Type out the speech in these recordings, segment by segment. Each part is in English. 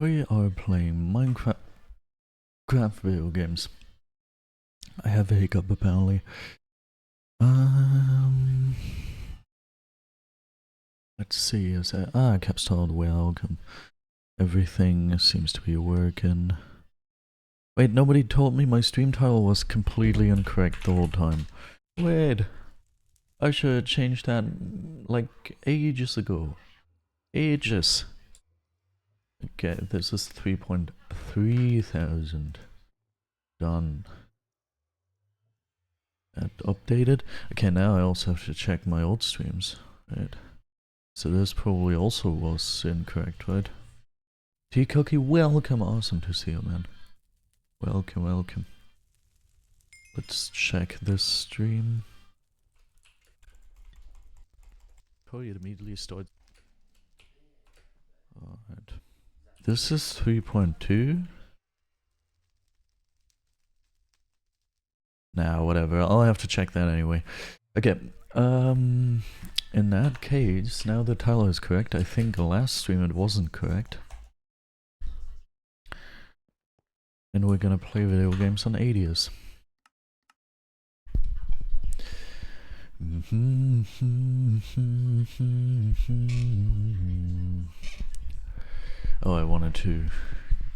We are playing Minecraft video games. I have a hiccup apparently. Let's see, is that capstone welcome. Everything seems to be working. Wait, nobody told me my stream title was completely incorrect the whole time. Wait, I should change that like ages ago. Ages. Okay, this is 3.3 thousand. Done. That updated. Okay, now I also have to check my old streams. Right. So this probably also was incorrect, right? T-Cookie, welcome. Awesome to see you, man. Welcome, welcome. Let's check this stream. Probably immediately start. Alright. This is 3.2. Nah, whatever. I'll have to check that anyway. Okay. In that case, now the title is correct. I think last stream it wasn't correct. And we're gonna play video games on 80s. Oh, I wanted to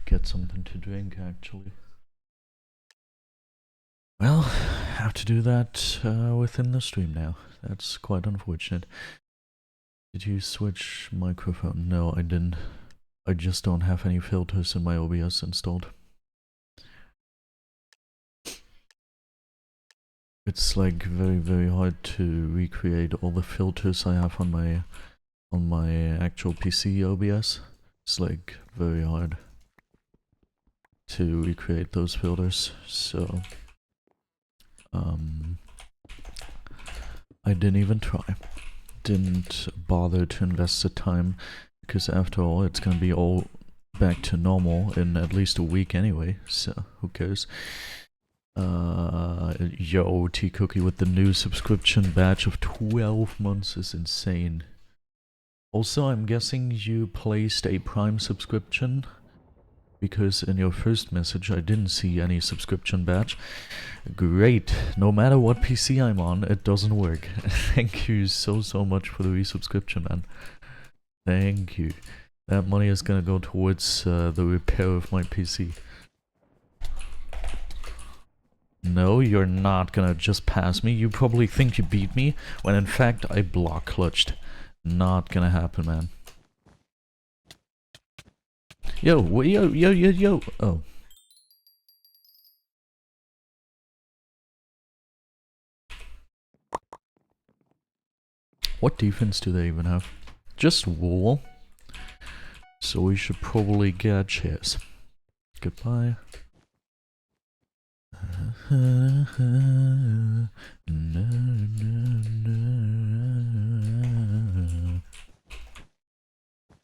get something to drink actually. Well, have to do that within the stream now. That's quite unfortunate. Did you switch microphone? No, I didn't. I just don't have any filters in my OBS installed. It's like very hard to recreate all the filters I have on my actual PC OBS. It's like very hard to recreate those filters, so I didn't even try. Didn't bother to invest the time, because after all it's gonna be all back to normal in at least a week anyway, so who cares. Yo, T-Cookie with the new subscription badge of 12 months is insane. Also, I'm guessing you placed a Prime subscription, because in your first message I didn't see any subscription badge. Great, no matter what PC I'm on, it doesn't work. Thank you so much for the resubscription, man. Thank you. That money is gonna go towards the repair of my PC. No, you're not gonna just pass me. You probably think you beat me, when in fact I block clutched. Not gonna happen, man. Yo, yo. Oh. What defense do they even have? Just wall. So we should probably get chairs. Goodbye.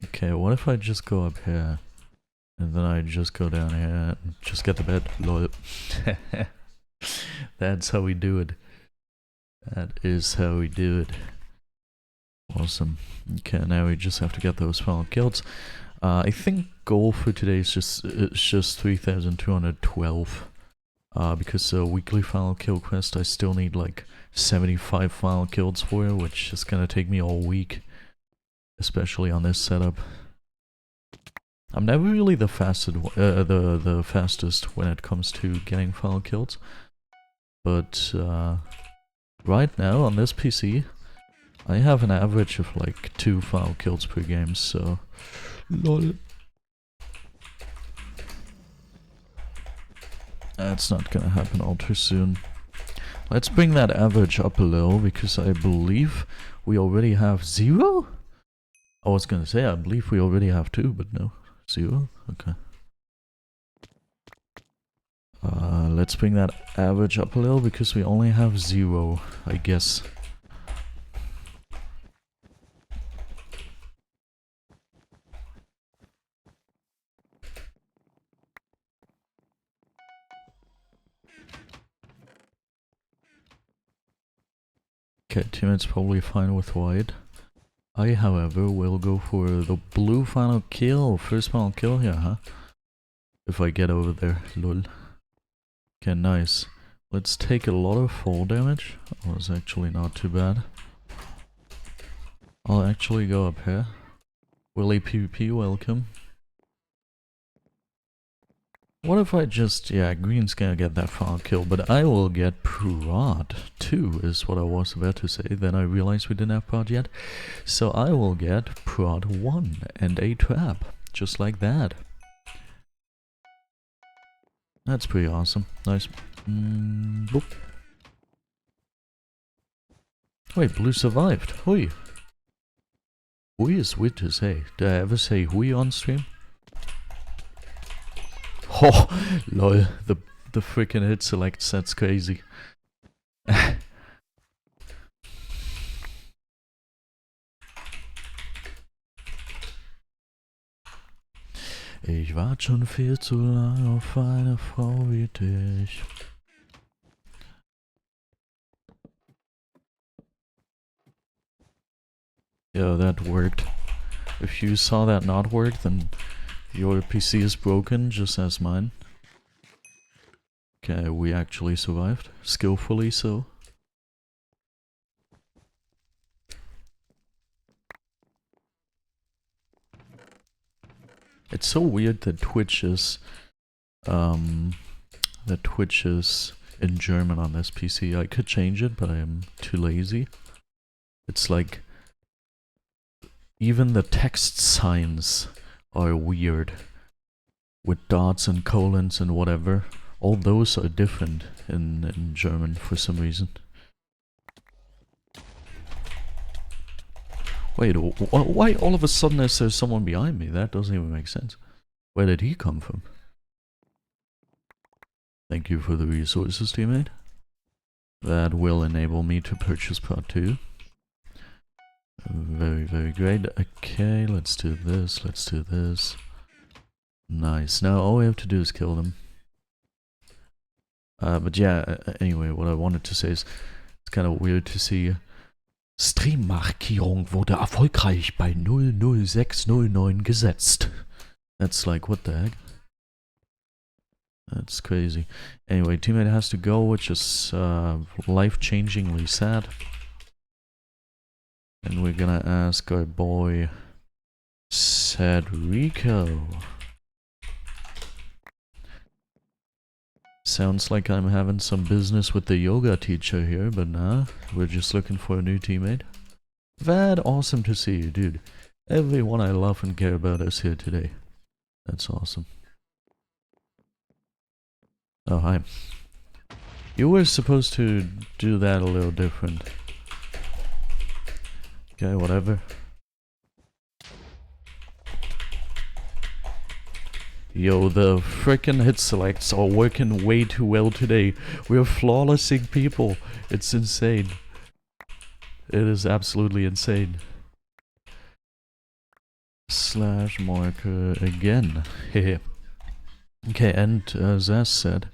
Okay, what if I just go up here? And then I just go down here and just get the bed. Lol. That's how we do it. That is how we do it. Awesome. Okay, now we just have to get those final kills. I think goal for today is just 3,212. Because weekly final kill quest I still need like 75 final kills for, which is gonna take me all week. Especially on this setup. I'm never really the fastest when it comes to getting final kills. But right now on this PC I have an average of like 2 final kills per game, so lol. That's not gonna happen all too soon. Let's bring that average up a little, because I believe we already have 0? I was gonna say I believe we already have 2, but no. 0? Okay. Let's bring that average up a little, because we only have 0, I guess. Okay, teammate's probably fine with white. I, however, will go for the blue final kill. First final kill here, huh? If I get over there, lol. Okay, nice. Let's take a lot of fall damage. Oh, it's actually not too bad. I'll actually go up here. Willy PvP, welcome. What if I just... yeah, green's gonna get that final kill, but I will get prod 2 is what I was about to say. Then I realized we didn't have prod yet. So I will get prod 1 and a trap. Just like that. That's pretty awesome. Nice. Boop. Wait, blue survived. Hui. Hui is weird to say. Did I ever say hui on stream? Oh, lol. The freaking hit selects, that's crazy. Ich wart schon viel zu lang auf eine Frau wie dich. Yeah, that worked. If you saw that not work, then your PC is broken, just as mine. Okay, we actually survived. Skillfully so. It's so weird that Twitch is in German on this PC. I could change it, but I am too lazy. It's like even the text signs are weird. With dots and colons and whatever. All those are different in German for some reason. Wait, why all of a sudden is there someone behind me? That doesn't even make sense. Where did he come from? Thank you for the resources, teammate. That will enable me to purchase part 2. Very, very great. Okay, let's do this, let's do this. Nice. Now all we have to do is kill them. But yeah, anyway, what I wanted to say is, it's kind of weird to see Streammarkierung wurde erfolgreich bei 00609 gesetzt. That's like, what the heck? That's crazy. Anyway, teammate has to go, which is life-changingly sad. And we're gonna ask our boy Cedrico. Sounds like I'm having some business with the yoga teacher here, but nah, we're just looking for a new teammate. Vad, awesome to see you, dude. Everyone I love and care about is here today. That's awesome. Oh, hi. You were supposed to do that a little different. Okay, whatever. Yo, the frickin' hit selects are working way too well today. We're flawlessing people. It's insane. It is absolutely insane. Slash marker again. Hehe. Okay, and as Zaz said,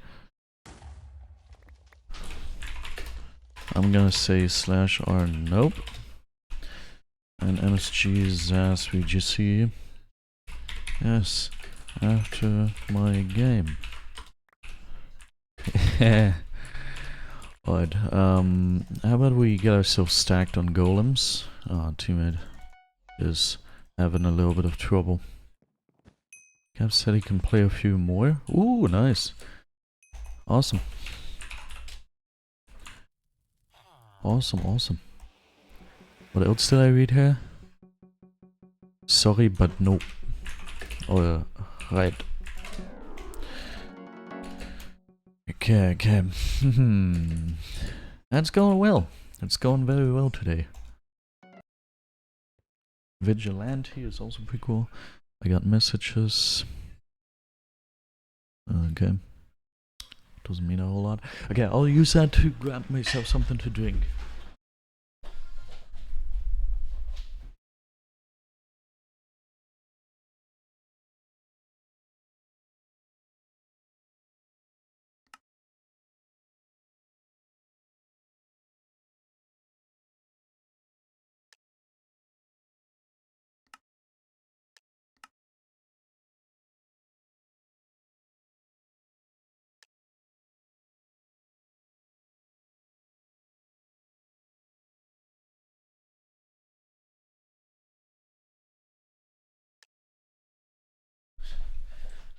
I'm gonna say slash R nope. And MSG Zaz VGC. Yes. After my game. Alright, how about we get ourselves stacked on golems? Teammate is having a little bit of trouble. Cap said he can play a few more. Ooh, nice. Awesome. Awesome, awesome. What else did I read here? Sorry, but no. Oh, right. Okay, okay. That's going well. It's going very well today. Vigilante is also pretty cool. I got messages. Okay. Doesn't mean a whole lot. Okay, I'll use that to grab myself something to drink.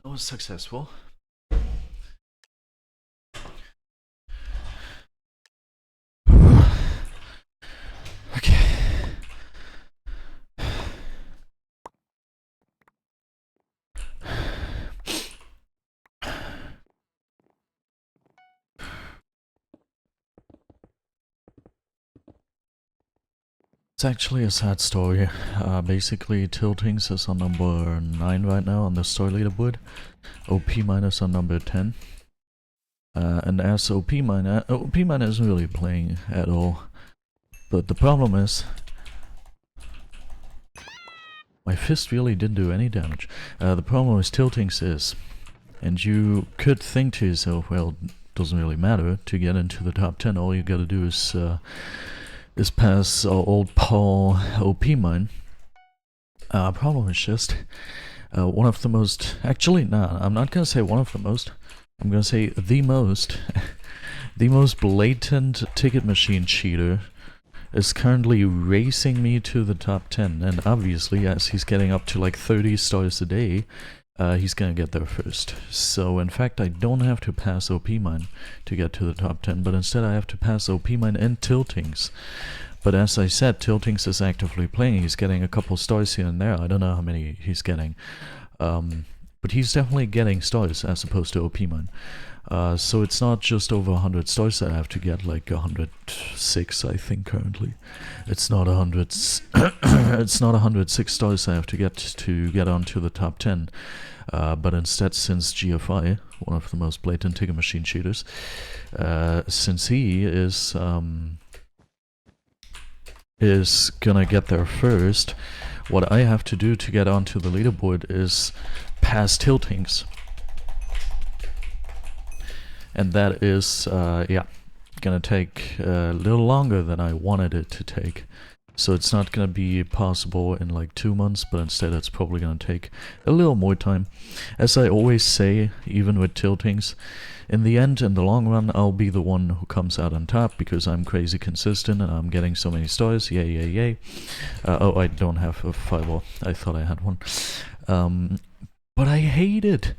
That was successful. Okay. It's actually a sad story. Basically, Tiltings is on number 9 right now on the story leaderboard. OP minus on number 10. And as OP minor isn't really playing at all. But the problem is, my fist really didn't do any damage. The problem with Tiltings is, and you could think to yourself, well, it doesn't really matter to get into the top 10. All you gotta do is pass old Paul OP mine. Problem is just one of the most. Actually, nah, I'm not gonna say one of the most. I'm gonna say the most. The most blatant ticket machine cheater is currently racing me to the top 10, and obviously as he's getting up to like 30 stars a day, he's gonna get there first. So in fact I don't have to pass OP mine to get to the top 10, but instead I have to pass OP mine and Tiltings. But as I said, Tiltings is actively playing. He's getting a couple stars here and there. I don't know how many he's getting, but he's definitely getting stars as opposed to OP mine. So it's not just over 100 stars that I have to get, like 106 I think currently. It's not 100. It's not 106 stars I have to get onto the top 10. But instead, since GFI, one of the most blatant ticket machine cheaters, since he is gonna get there first, what I have to do to get onto the leaderboard is pass Tiltings. And that is, yeah, gonna take a little longer than I wanted it to take. So it's not gonna be possible in like 2 months, but instead it's probably gonna take a little more time. As I always say, even with Tiltings, in the end, in the long run, I'll be the one who comes out on top because I'm crazy consistent and I'm getting so many stars. Yay, yay, yay. Oh, I don't have a fireball. I thought I had one. But I hate it.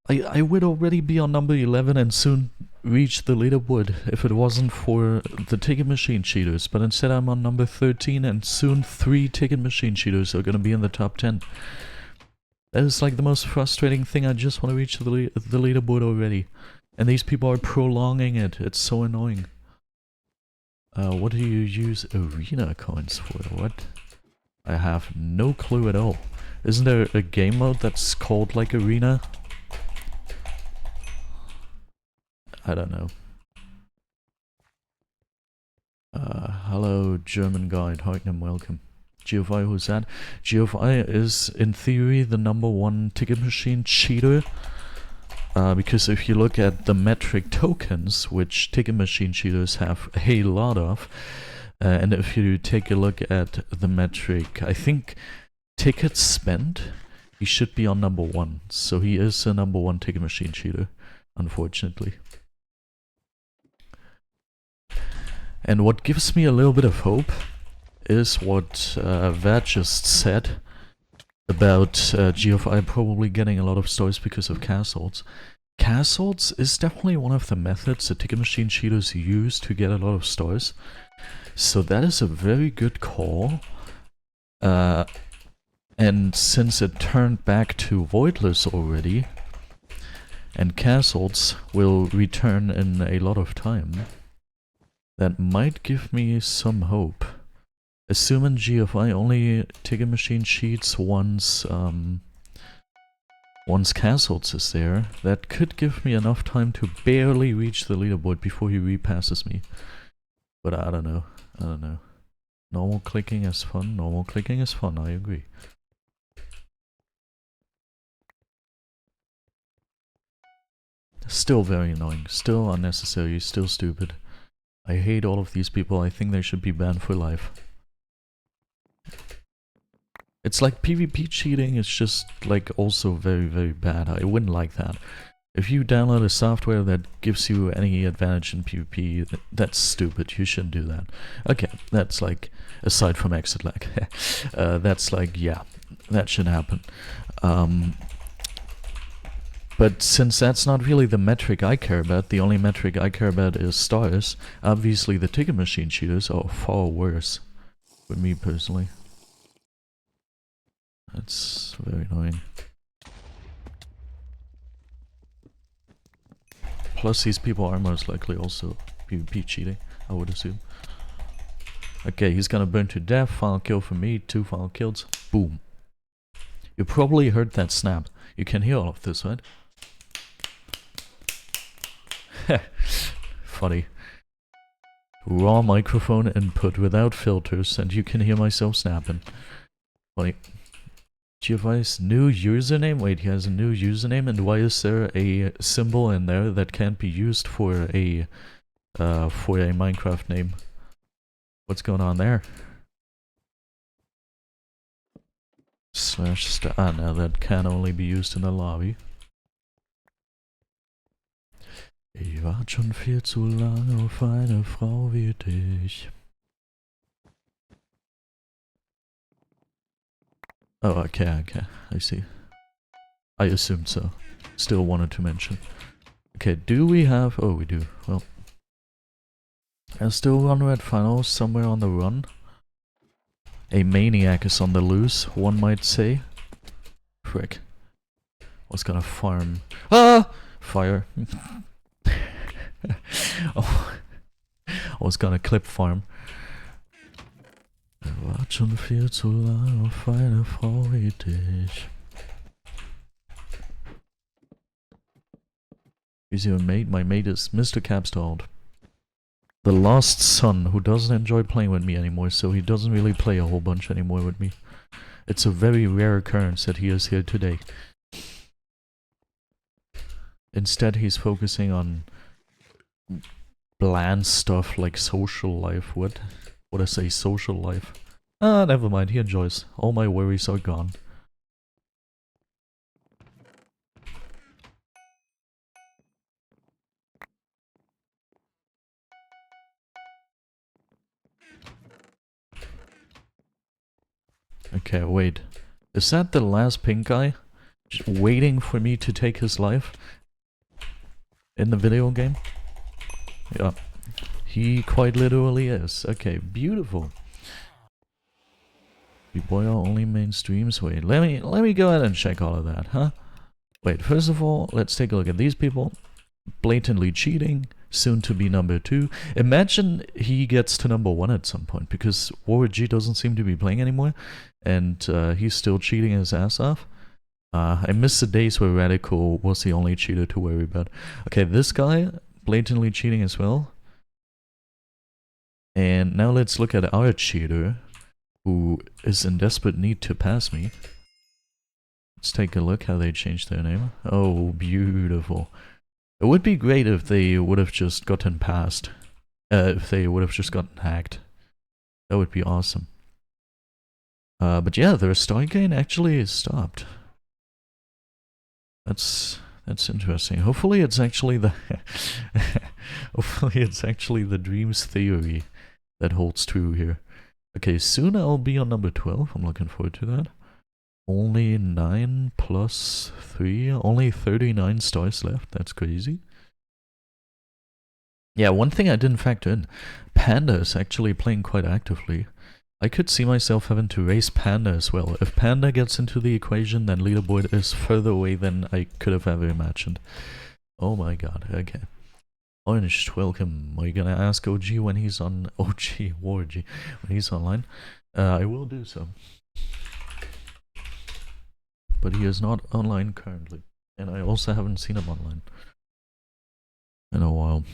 I would already be on number 11 and soon reach the leaderboard if it wasn't for the ticket machine cheaters, but instead I'm on number 13 and soon 3 ticket machine cheaters are gonna be in the top 10. That is like the most frustrating thing. I just want to reach the leaderboard already, and these people are prolonging it. It's so annoying. What do you use arena coins for? What? I have no clue at all. Isn't there a game mode that's called like arena? I don't know. Hello, German guide. Heugnem, welcome. GFI, who's that? GFI is, in theory, the #1 ticket machine cheater. Because if you look at the metric tokens, which ticket machine cheaters have a lot of, and if you take a look at the metric, I think, tickets spent, he should be on #1. So he is a #1 ticket machine cheater, unfortunately. And what gives me a little bit of hope is what Vat just said about GFI probably getting a lot of stars because of castles. Castles is definitely one of the methods that ticket machine cheaters use to get a lot of stars. So that is a very good call. And since it turned back to Voidless already, and castles will return in a lot of time, that might give me some hope. Assuming GFI only ticket machine cheats once castles is there, that could give me enough time to barely reach the leaderboard before he repasses me. But I don't know. I don't know. Normal clicking is fun. Normal clicking is fun. I agree. Still very annoying. Still unnecessary. Still stupid. I hate all of these people. I think they should be banned for life. It's like PvP cheating is just like also very, very bad. I wouldn't like that. If you download a software that gives you any advantage in PvP, that's stupid. You shouldn't do that. Okay, that's like, aside from exit lag. That's like, yeah, that should happen. But since that's not really the metric I care about, the only metric I care about is stars, obviously the ticket machine cheaters are far worse. For me personally. That's very annoying. Plus these people are most likely also PvP cheating, I would assume. Okay, he's gonna burn to death, final kill for me, 2 final kills, boom. You probably heard that snap. You can hear all of this, right? Funny. Raw microphone input without filters and you can hear myself snapping. Funny. Device new username? Wait, he has a new username and why is there a symbol in there that can't be used for a Minecraft name? What's going on there? Slash ah no, that can only be used in the lobby. Ich wart schon viel zu lange auf eine Frau wie dich. Oh, okay, I see. I assumed so. Still wanted to mention. Okay, do we have... Oh, we do. Well. There's still one red funnel somewhere on the run. A maniac is on the loose, one might say. Frick. Was gonna farm... Ah! Fire. Oh. I was gonna clip farm. Wart schon viel zu lang auf eine Frau wie dich. Is your mate? My mate is Mr. Capstalled. The lost son who doesn't enjoy playing with me anymore, so he doesn't really play a whole bunch anymore with me. It's a very rare occurrence that he is here today. Instead he's focusing on bland stuff like social life. What I say, social life? Ah, never mind, he enjoys. All my worries are gone. Okay, wait. Is that the last pink guy? Just waiting for me to take his life? In the video game? Yeah. He quite literally is. Okay, beautiful. Boy, only mainstreams. Wait, let me go ahead and check all of that, huh? Wait, first of all, let's take a look at these people. Blatantly cheating, soon to be number 2. Imagine he gets to number 1 at some point, because Warwick G doesn't seem to be playing anymore, and he's still cheating his ass off. I miss the days where Radical was the only cheater to worry about. Okay, this guy, blatantly cheating as well. And now let's look at our cheater, who is in desperate need to pass me. Let's take a look how they changed their name. Oh, beautiful. It would be great if they would have just gotten passed. If they would have just gotten hacked. That would be awesome. But yeah, their star gain actually stopped. That's interesting. Hopefully it's actually the hopefully it's actually the dreams theory that holds true here. Okay, soon I'll be on number 12. I'm looking forward to that. Only 9 plus 3. Only 39 stars left. That's crazy. Yeah, one thing I didn't factor in. Panda is actually playing quite actively. I could see myself having to race Panda as well. If Panda gets into the equation, then leaderboard is further away than I could have ever imagined. Oh my god, okay. Orange, welcome. Are you gonna ask OG when he's on... OG, Warg, when he's online? I will do so. But he is not online currently. And I also haven't seen him online in a while.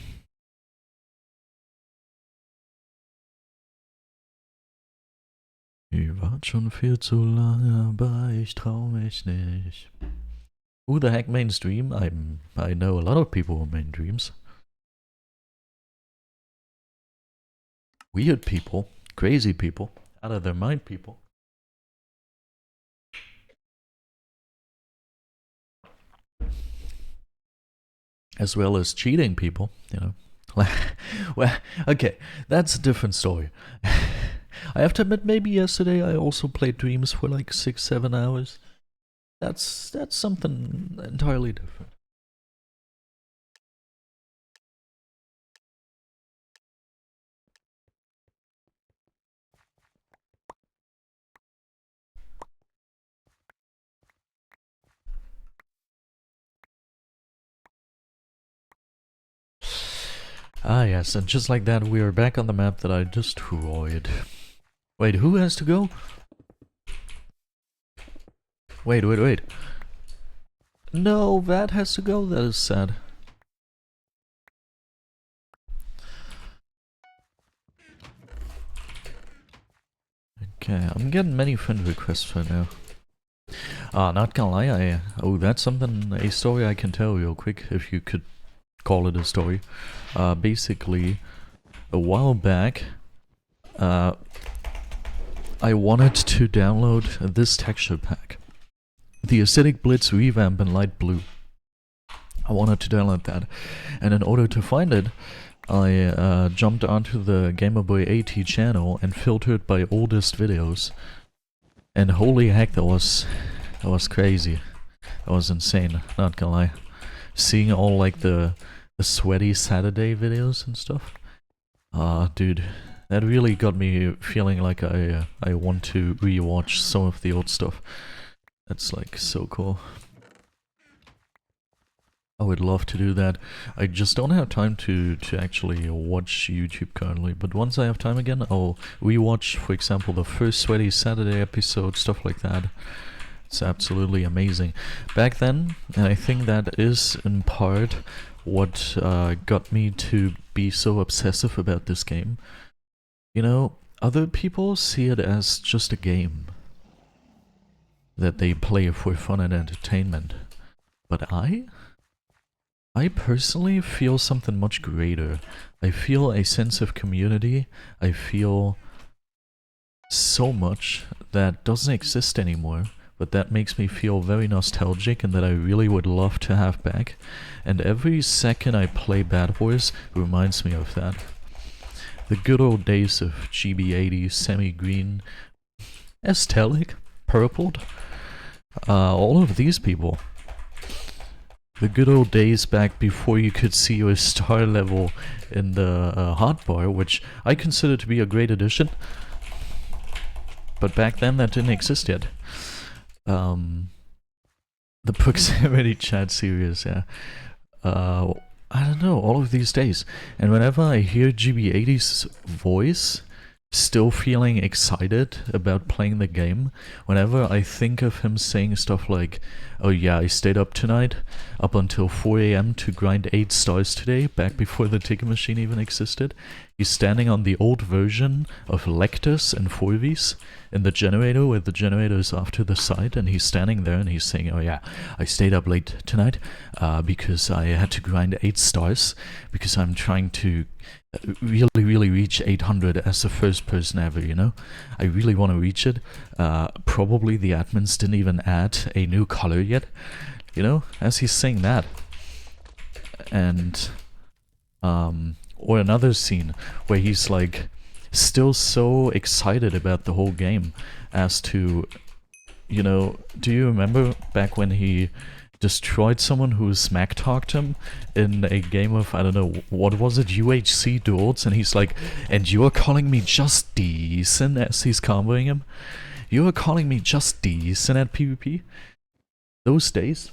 Ich wart schon viel zu lange, aber ich trau mich nicht. Who the heck mainstream? I know a lot of people who main dreams. Weird people, crazy people, out of their mind people. As well as cheating people, you know. Well, okay, that's a different story. I have to admit, maybe yesterday I also played Dreams for like 6-7 hours. That's something entirely different. Ah yes, and just like that we are back on the map that I destroyed. Wait, who has to go? Wait. No, that has to go, that is sad. Okay, I'm getting many friend requests right now. Not gonna lie, oh, that's something, a story I can tell real quick, if you could call it a story. Basically, a while back, I wanted to download this texture pack. The Acidic Blitz Revamp in light blue. I wanted to download that, and in order to find it, I jumped onto the Gamemode AT channel and filtered by oldest videos. And holy heck, that was crazy. That was insane, not gonna lie. Seeing all like the sweaty Saturday videos and stuff. Dude, that really got me feeling like I want to rewatch some of the old stuff. That's like so cool. I would love to do that. I just don't have time to actually watch YouTube currently, but once I have time again, I'll rewatch, for example, the first Sweaty Saturday episode, stuff like that. It's absolutely amazing. Back then, and I think that is in part what got me to be so obsessive about this game. You know, other people see it as just a game that they play for fun and entertainment, but I personally feel something much greater. I feel a sense of community. I feel so much that doesn't exist anymore, but that makes me feel very nostalgic and that I really would love to have back. And every second I play BedWars reminds me of that. The good old days of GB80, semi-green, Estelic, purpled, all of these people. The good old days back before you could see your star level in the hotbar, which I consider to be a great addition. But back then that didn't exist yet. The proximity chat series, yeah. I don't know, all of these days. And whenever I hear GB80's voice, still feeling excited about playing the game, whenever I think of him saying stuff like, oh yeah, I stayed up tonight, up until 4 AM to grind 8 stars today, back before the ticket machine even existed. He's standing on the old version of Lectus and 4Vs in the generator, where the generator is off to the side, and he's standing there and he's saying, oh yeah, I stayed up late tonight because I had to grind 8 stars, because I'm trying to really reach 800 as the first person ever, you know? I really want to reach it. Probably the admins didn't even add a new color yet, you know, as he's saying that. And or another scene where he's like still so excited about the whole game as to, you know, do you remember back when he destroyed someone who smack talked him in a game of, I don't know, what was it, UHC duels, and he's like, and you are calling me just decent, as he's comboing him? You are calling me just decent at PvP? Those days?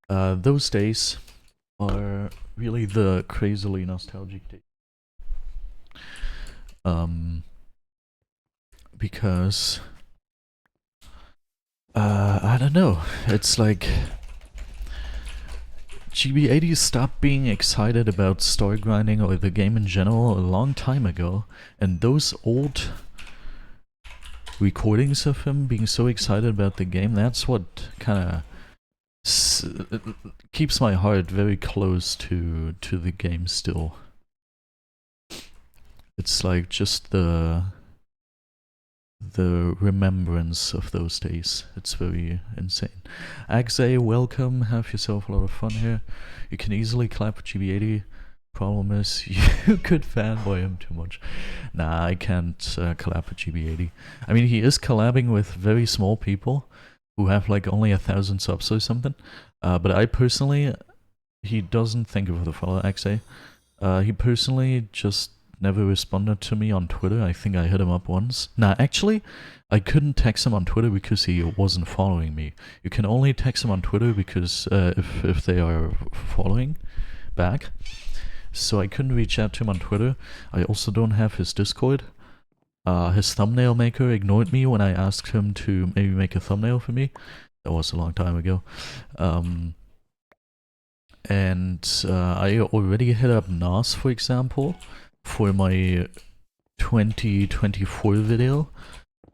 Those days are really the crazily nostalgic days. Because I don't know, it's like GB80 stopped being excited about star grinding or the game in general a long time ago, and those old recordings of him being so excited about the game, that's what kinda keeps my heart very close to the game still. It's like just the remembrance of those days. It's very insane. Axe, welcome. Have yourself a lot of fun here. You can easily clap with GB80. Problem is, you could fanboy him too much. Nah, I can't collab with GB80. I mean, he is collabing with very small people who have like only 1,000 subs or something. But I personally, he doesn't, thank you for the follow, Axe. He personally just never responded to me on Twitter. I think I hit him up once. Nah, actually, I couldn't text him on Twitter because he wasn't following me. You can only text him on Twitter because if they are following back. So I couldn't reach out to him on Twitter. I also don't have his Discord. His thumbnail maker ignored me when I asked him to maybe make a thumbnail for me. That was a long time ago. I already hit up Nas, for example, for my 2024 video,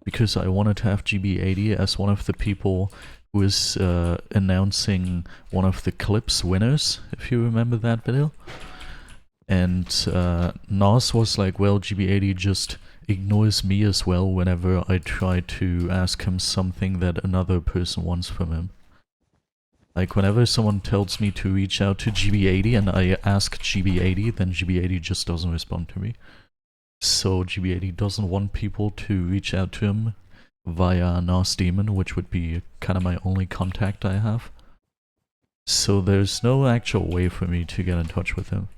because I wanted to have GB80 as one of the people who is announcing one of the clips winners, if you remember that video. And Nas was like, well, GB80 just ignores me as well whenever I try to ask him something that another person wants from him. Like, whenever someone tells me to reach out to GB80 and I ask GB80, then GB80 just doesn't respond to me. So GB80 doesn't want people to reach out to him via Nas Demon, which would be kind of my only contact I have. So there's no actual way for me to get in touch with him.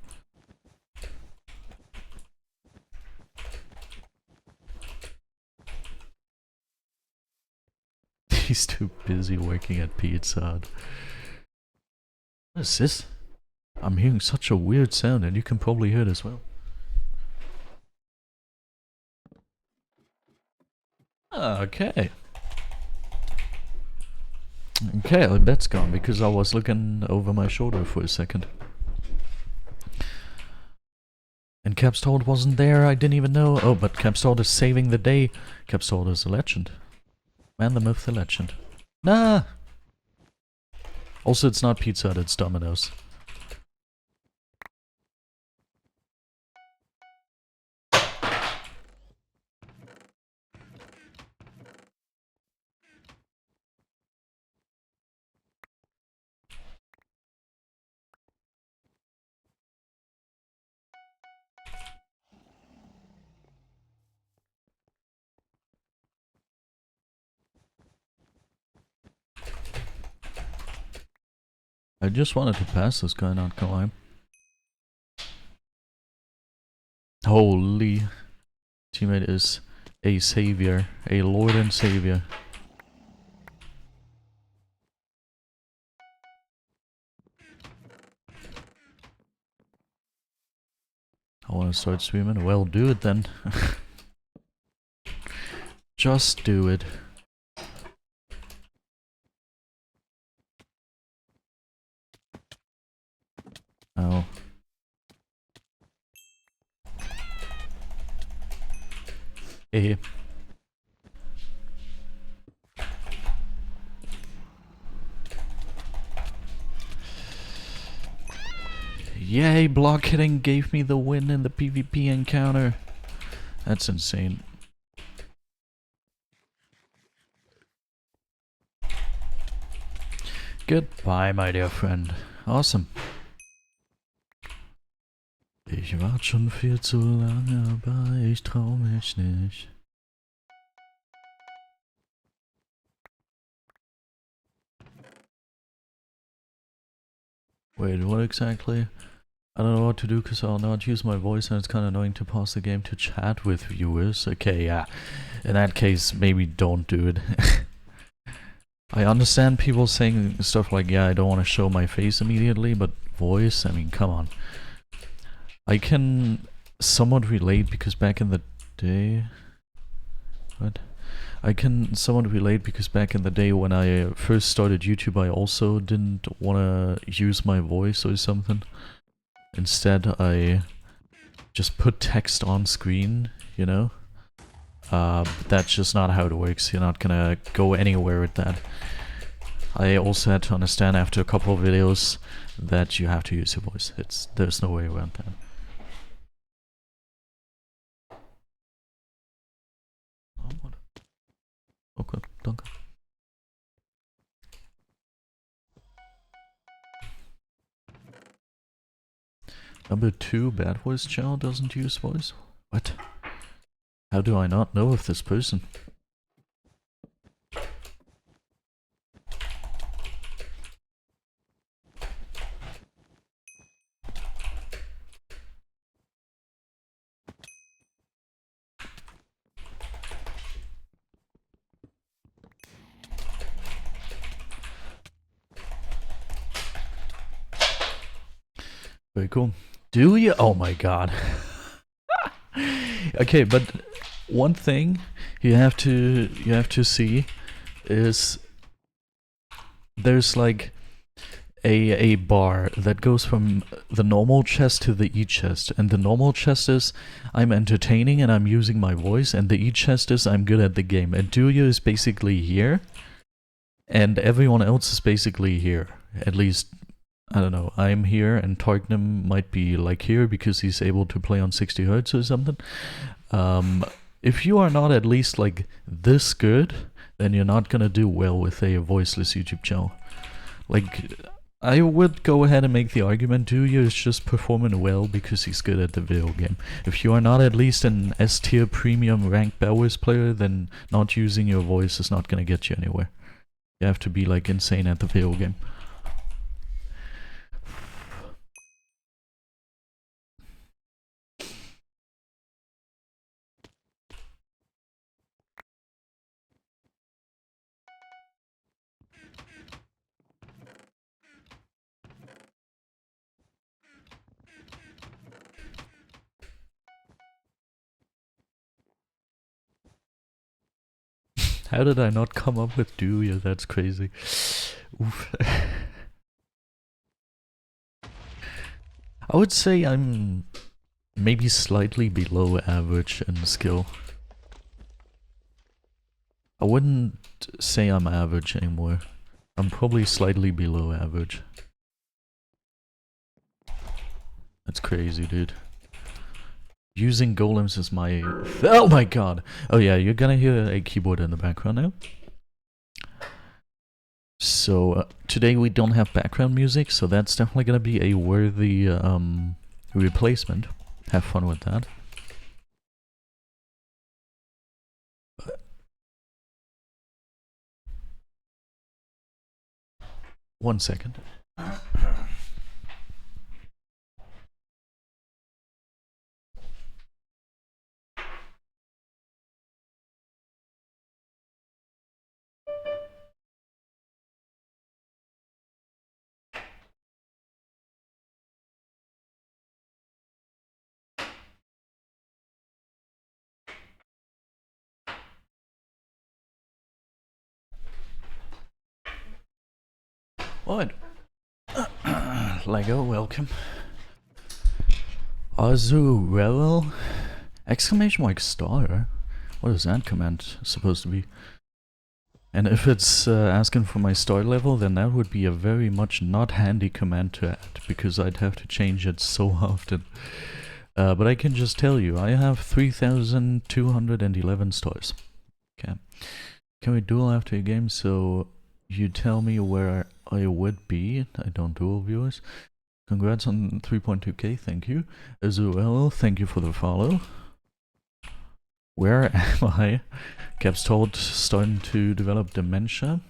He's too busy working at Pizza Hut. What is this? I'm hearing such a weird sound, and you can probably hear it as well. Okay. Okay, the bet's gone because I was looking over my shoulder for a second. And Capstone wasn't there, I didn't even know. Oh, but Capstone is saving the day. Capstone is a legend. Man, the myth, the legend. Nah! Also, it's not Pizza Hut, it's Domino's. I just wanted to pass this guy, not gonna lie. Holy. Teammate is a savior. A lord and savior. I wanna start streaming? Well, do it then. Just do it. Oh. Hey. Yay, block hitting gave me the win in the PvP encounter. That's insane. Goodbye, my dear friend. Awesome. Ich warte schon viel zu lange, aber ich trau mich nicht. Wait, what exactly? I don't know what to do because I'll not use my voice and it's kind of annoying to pause the game to chat with viewers. Okay, yeah. In that case, maybe don't do it. I understand people saying stuff like, yeah, I don't want to show my face immediately, but voice? I mean, come on. I can somewhat relate because back in the day... What? I can somewhat relate because back in the day when I first started YouTube, I also didn't want to use my voice or something. Instead, I just put text on screen, you know? But that's just not how it works. You're not gonna go anywhere with that. I also had to understand after a couple of videos that you have to use your voice. There's no way around that. Oh, what? Okay, danke. Number 2 BedWars channel doesn't use voice? What? How do I not know of this person? Very cool. Do you? Oh my god. Okay, but one thing you have to see is there's like a bar that goes from the normal chest to the e-chest, and the normal chest is I'm entertaining and I'm using my voice, and the e-chest is I'm good at the game. And Duya is basically here, and everyone else is basically here. At least, I don't know, I'm here, and Targnum might be like here because he's able to play on 60 Hz or something. If you are not at least like this good, then you're not gonna do well with a voiceless YouTube channel. Like, I would go ahead and make the argument Duya is just performing well because he's good at the video game. If you are not at least an S tier premium ranked BedWars player, then not using your voice is not gonna get you anywhere. You have to be like insane at the video game. How did I not come up with Duya? That's crazy. Oof. I would say I'm maybe slightly below average in skill. I wouldn't say I'm average anymore. I'm probably slightly below average. That's crazy, dude. Using golems is my... Oh my god! Oh yeah, you're gonna hear a keyboard in the background now. So, today we don't have background music, so that's definitely gonna be a worthy replacement. Have fun with that. One second. What? Lego, welcome. Azurevel? Exclamation mark star? What is that command supposed to be? And if it's asking for my star level, then that would be a very much not handy command to add, because I'd have to change it so often. But I can just tell you, I have 3,211 stars. Okay. Can we duel after a game so you tell me where I would be? I don't duel, viewers. Congrats on 3.2k, thank you. As well, thank you for the follow. Where am I? Caps told starting to develop dementia.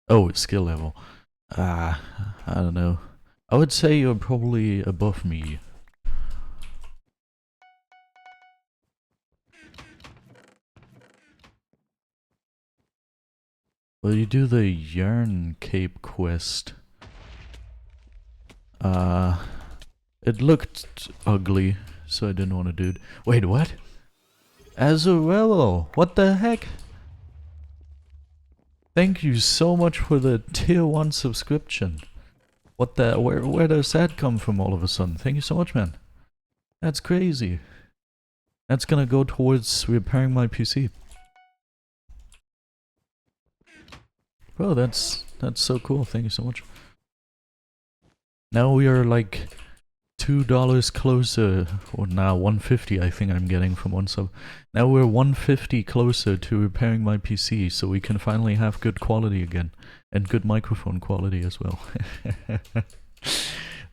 Oh, skill level. I don't know. I would say you're probably above me. Well, you do the Yarn Cape quest. It looked ugly, so I didn't want to do it. Wait, what? Azarello, what the heck? Thank you so much for the tier 1 subscription. What the, where does that come from all of a sudden? Thank you so much, man. That's crazy. That's gonna go towards repairing my PC. Bro, that's so cool. Thank you so much. Now we are like $2 closer, or now 150 I think I'm getting from one sub. Now we're 150 closer to repairing my PC, so we can finally have good quality again. And good microphone quality as well.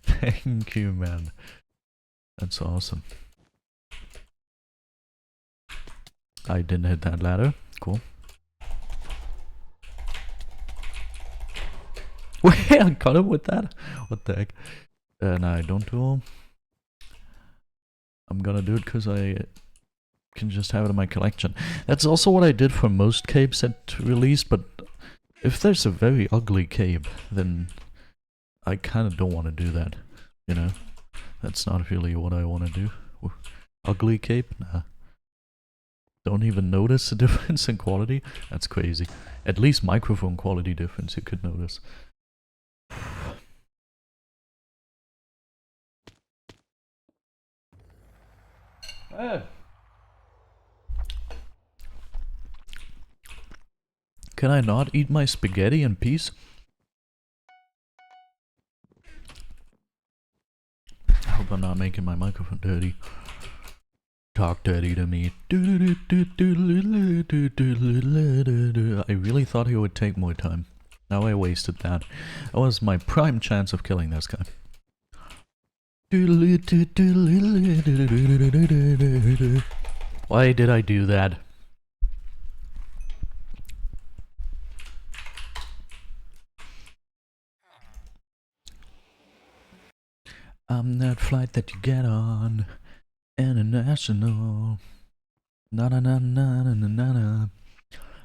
Thank you, man. That's awesome. I didn't hit that ladder. Cool. Wait, I got him with that? What the heck? No, I don't duel. I'm gonna do it because I can just have it in my collection. That's also what I did for most capes at release, but if there's a very ugly cape, then I kind of don't want to do that, you know? That's not really what I want to do. Ugly cape? Nah. Don't even notice the difference in quality? That's crazy. At least microphone quality difference you could notice. Can I not eat my spaghetti in peace? I hope I'm not making my microphone dirty. Talk dirty to me. I really thought he would take more time. Now I wasted that. That was my prime chance of killing this guy. Why did I do that? I'm that flight that you get on. International. Na na na na na na na.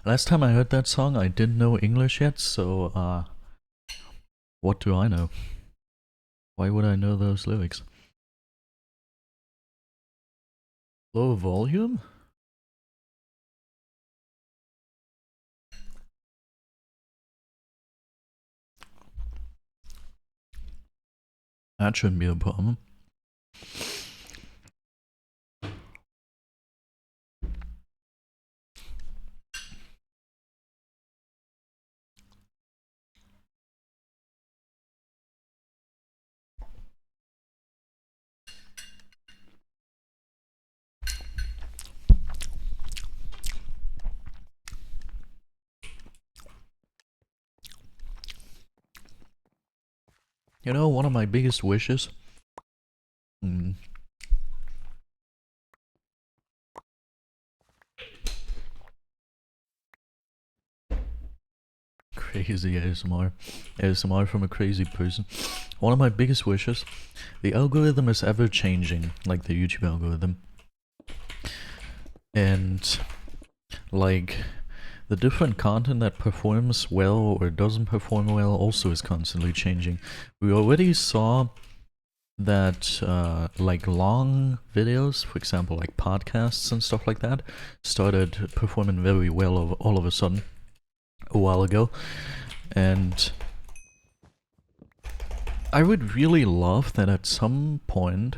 Last time I heard that song, I didn't know English yet, so what do I know? Why would I know those lyrics? Low volume? That shouldn't be a problem. You know, one of my biggest wishes? Crazy ASMR. ASMR from a crazy person. One of my biggest wishes. The algorithm is ever changing, like the YouTube algorithm. And, like, the different content that performs well or doesn't perform well also is constantly changing. We already saw that like long videos, for example like podcasts and stuff like that, started performing very well all of a sudden a while ago. And I would really love that at some point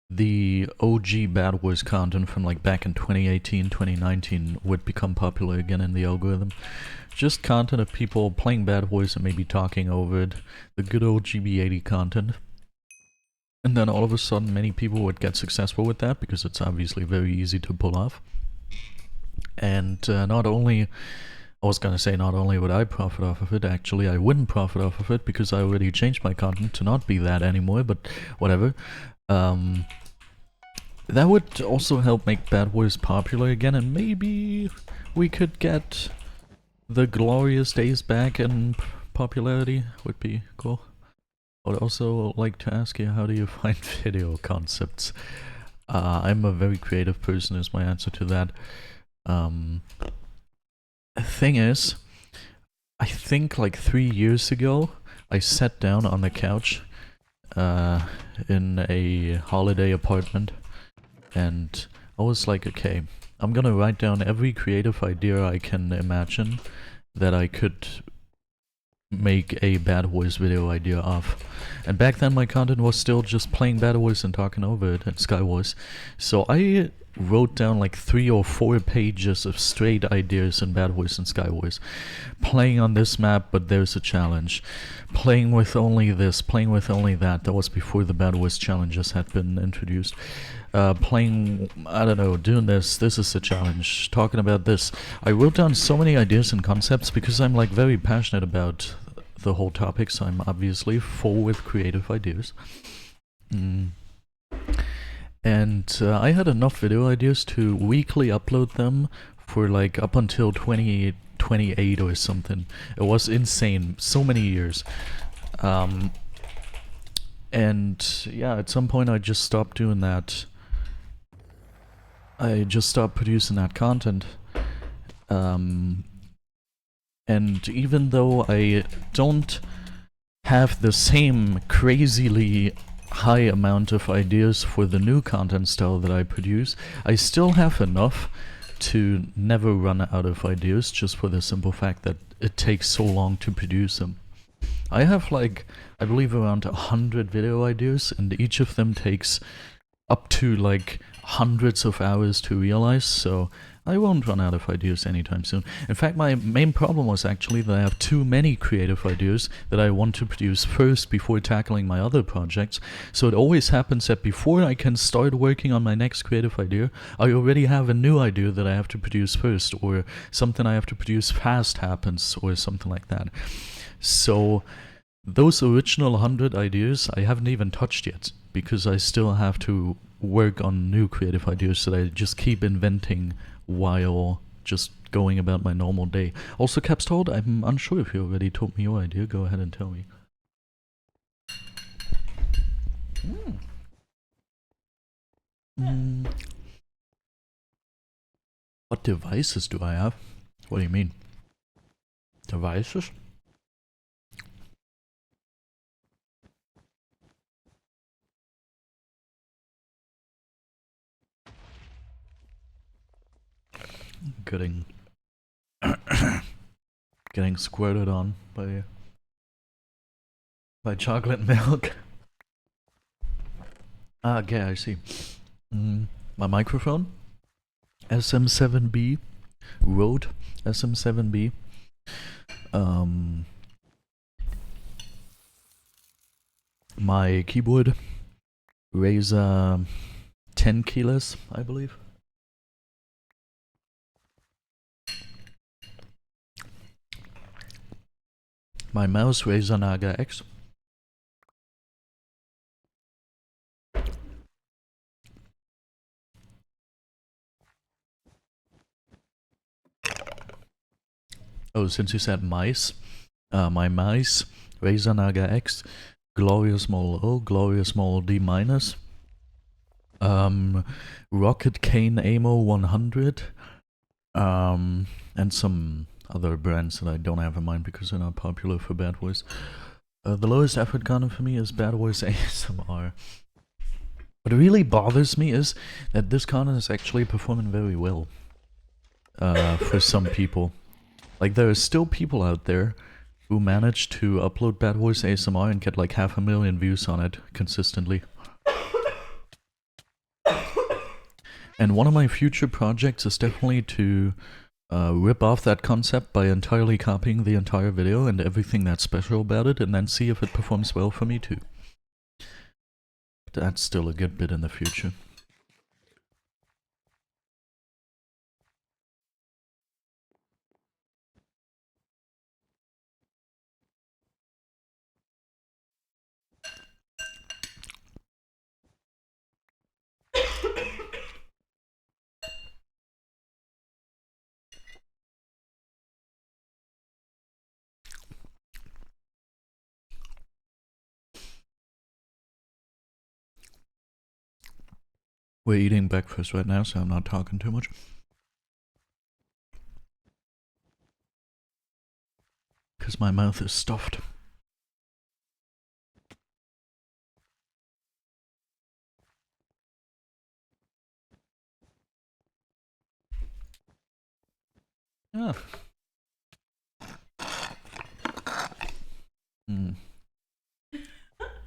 the OG BedWars content from like back in 2018, 2019 would become popular again in the algorithm. Just content of people playing BedWars and maybe talking over it. The good old GB80 content. And then all of a sudden many people would get successful with that because it's obviously very easy to pull off. And not only would I profit off of it, actually I wouldn't profit off of it because I already changed my content to not be that anymore, but whatever. That would also help make BedWars popular again, and maybe we could get the glorious days back in popularity. Would be cool. I would also like to ask you, how do you find video concepts? I'm a very creative person is my answer to that. The thing is, I think like 3 years ago, I sat down on the couch in a holiday apartment, and I was like, okay, I'm gonna write down every creative idea I can imagine that I could make a BedWars video idea of. And back then my content was still just playing BedWars and talking over it and Skywars. So I wrote down like 3 or 4 pages of straight ideas in BedWars and Skywars. Playing on this map, but there's a challenge. Playing with only this, playing with only that. That was before the BedWars challenges had been introduced. Playing, I don't know, doing this is a challenge, talking about this. I wrote down so many ideas and concepts because I'm like very passionate about the whole topic, so I'm obviously full with creative ideas. And I had enough video ideas to weekly upload them for like up until 2028 or something. It was insane, so many years. And yeah, at some point I just stopped doing that. I just stopped producing that content. And even though I don't have the same crazily high amount of ideas for the new content style that I produce, I still have enough to never run out of ideas, just for the simple fact that it takes so long to produce them. I have like, I believe around 100 video ideas, and each of them takes up to like hundreds of hours to realize, so I won't run out of ideas anytime soon. In fact, my main problem was actually that I have too many creative ideas that I want to produce first before tackling my other projects. So it always happens that before I can start working on my next creative idea, I already have a new idea that I have to produce first, or something I have to produce fast happens, or something like that. So those original 100 ideas I haven't even touched yet, because I still have to work on new creative ideas that I just keep inventing while just going about my normal day. Also, Capstold, I'm unsure if you already told me your idea. Go ahead and tell me. What devices do I have? What do you mean? Devices? Getting getting squirted on by chocolate milk. Ah, okay, I see. My microphone, SM7B, Rode SM7B. My keyboard, Razer 10 keyless, I believe. My mouse, Razer Naga X. Oh, since you said mice, my mice, Razer Naga X, Glorious Model O, Glorious Model D minus, Rocket Cane Amo 100, and some other brands that I don't have in mind because they're not popular for BedWars. The lowest effort content for me is BedWars ASMR. What really bothers me is that this content is actually performing very well for some people. Like, there are still people out there who manage to upload BedWars ASMR and get like 500,000 views on it consistently. And one of my future projects is definitely to rip off that concept by entirely copying the entire video and everything that's special about it, and then see if it performs well for me too. That's still a good bit in the future. We're eating breakfast right now, so I'm not talking too much. Because my mouth is stuffed. Ah.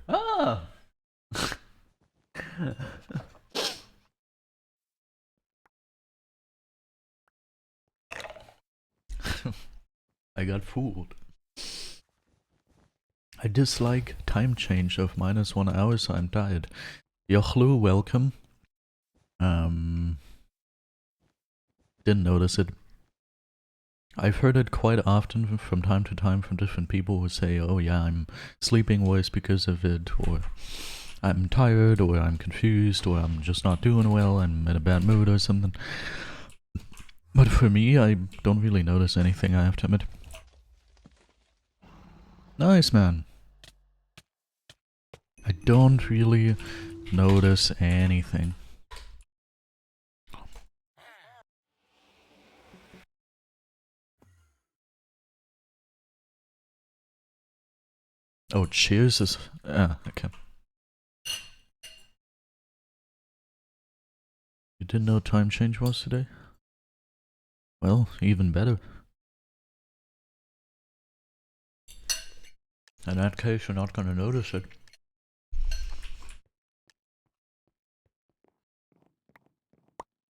Ah! I got fooled. I dislike time change of -1 hour, so I'm tired. Yochlu, welcome. Didn't notice it. I've heard it quite often from time to time from different people who say, oh yeah, I'm sleeping worse because of it, or I'm tired, or I'm confused, or I'm just not doing well, I'm in a bad mood or something. But for me, I don't really notice anything, I have to admit. Nice, man. I don't really notice anything. Oh, cheers is... okay. You didn't know time change was today? Well, even better. In that case, you're not gonna notice it.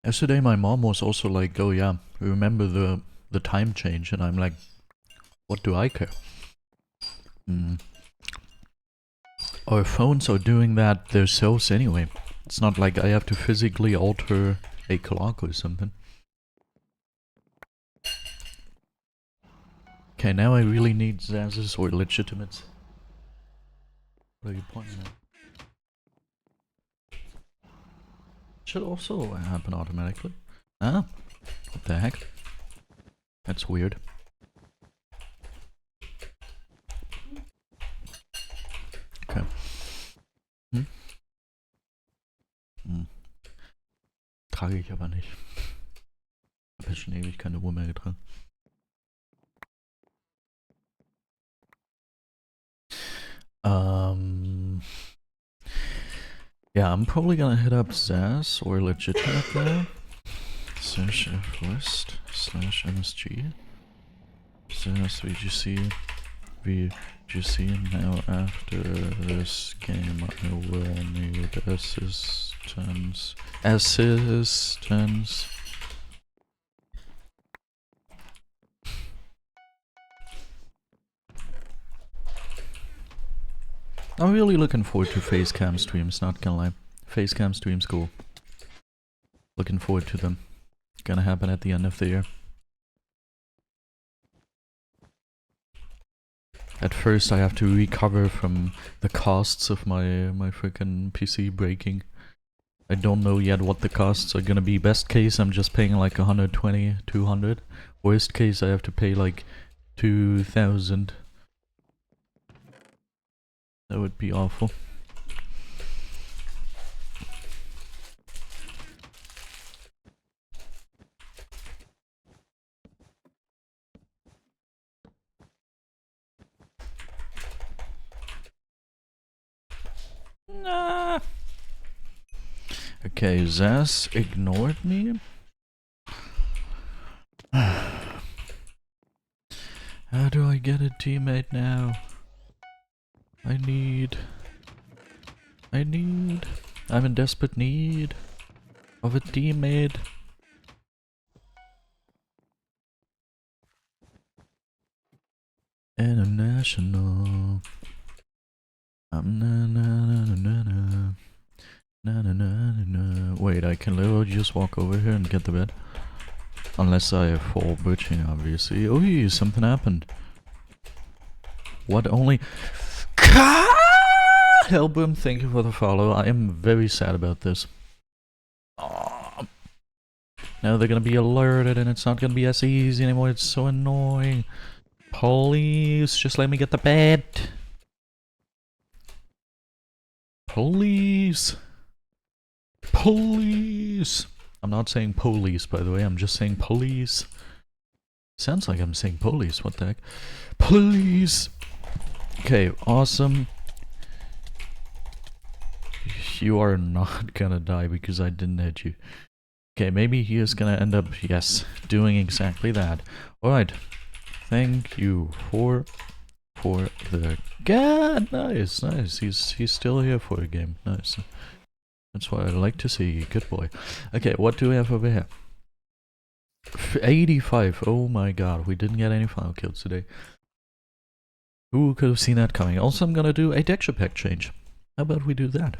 Yesterday my mom was also like, oh yeah, remember the time change, and I'm like, what do I care? Our phones are doing that themselves anyway. It's not like I have to physically alter a clock or something. Okay, now I really need Zaz's or legitimates. What are you pointing at? Should also happen automatically. Ah, what the heck? That's weird. Okay. Trage ich aber nicht. Hab jetzt schon ewig keine Uhr mehr getragen. Yeah, I'm probably gonna hit up Zaz or legitimate there. Search list / MSG. Zaz VGC. Now after this game I will need assistance. I'm really looking forward to facecam streams, not gonna lie. Facecam streams cool. Looking forward to them. Gonna happen at the end of the year. At first I have to recover from the costs of my freaking PC breaking. I don't know yet what the costs are gonna be. Best case I'm just paying like 120, 200. Worst case I have to pay like 2,000. That would be awful. Nah. Okay, Zaz ignored me. How do I get a teammate now? I'm in desperate need of a teammate. International. Wait, I can literally just walk over here and get the bed. Unless I fall butching, obviously. Oh, something happened. What only... Hellboom, thank you for the follow. I am very sad about this. Oh. Now they're gonna be alerted and it's not gonna be as easy anymore. It's so annoying. Please, just let me get the bed. Police. Police. I'm not saying police, by the way. I'm just saying police. Sounds like I'm saying police. What the heck? Police. Okay, awesome. You are not gonna die because I didn't hit you. Okay, maybe he is gonna end up, yes, doing exactly that. Alright. Thank you for the... God, nice. He's still here for a game. Nice. That's what I like to see. Good boy. Okay, what do we have over here? 85. Oh my god, we didn't get any final kills today. Who could have seen that coming? Also, I'm gonna do a texture pack change. How about we do that?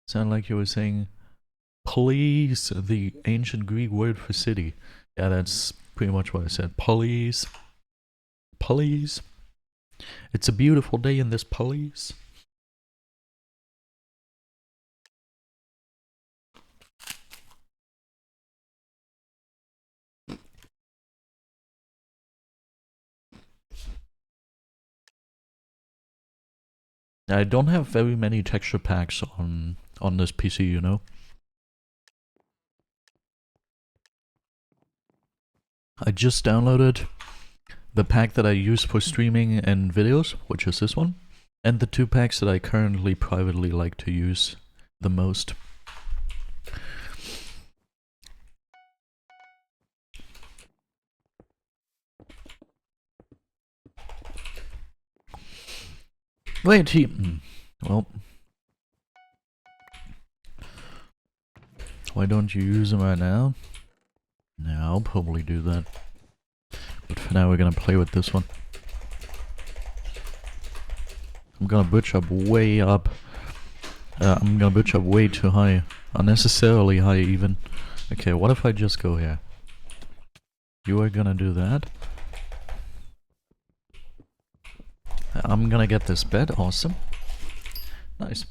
Sound like you were saying, please, the ancient Greek word for city. Yeah, that's pretty much what I said. Please. Please. It's a beautiful day in this police. I don't have very many texture packs on this PC, you know. I just downloaded the pack that I use for streaming and videos, which is this one, and the 2 packs that I currently privately like to use the most. Wait, well, why don't you use them right now? Yeah, I'll probably do that. But for now we're gonna play with this one. I'm gonna butch up way up. I'm gonna butch up way too high. Unnecessarily high even. Okay, what if I just go here? You are gonna do that. I'm gonna get this bed, awesome. Nice.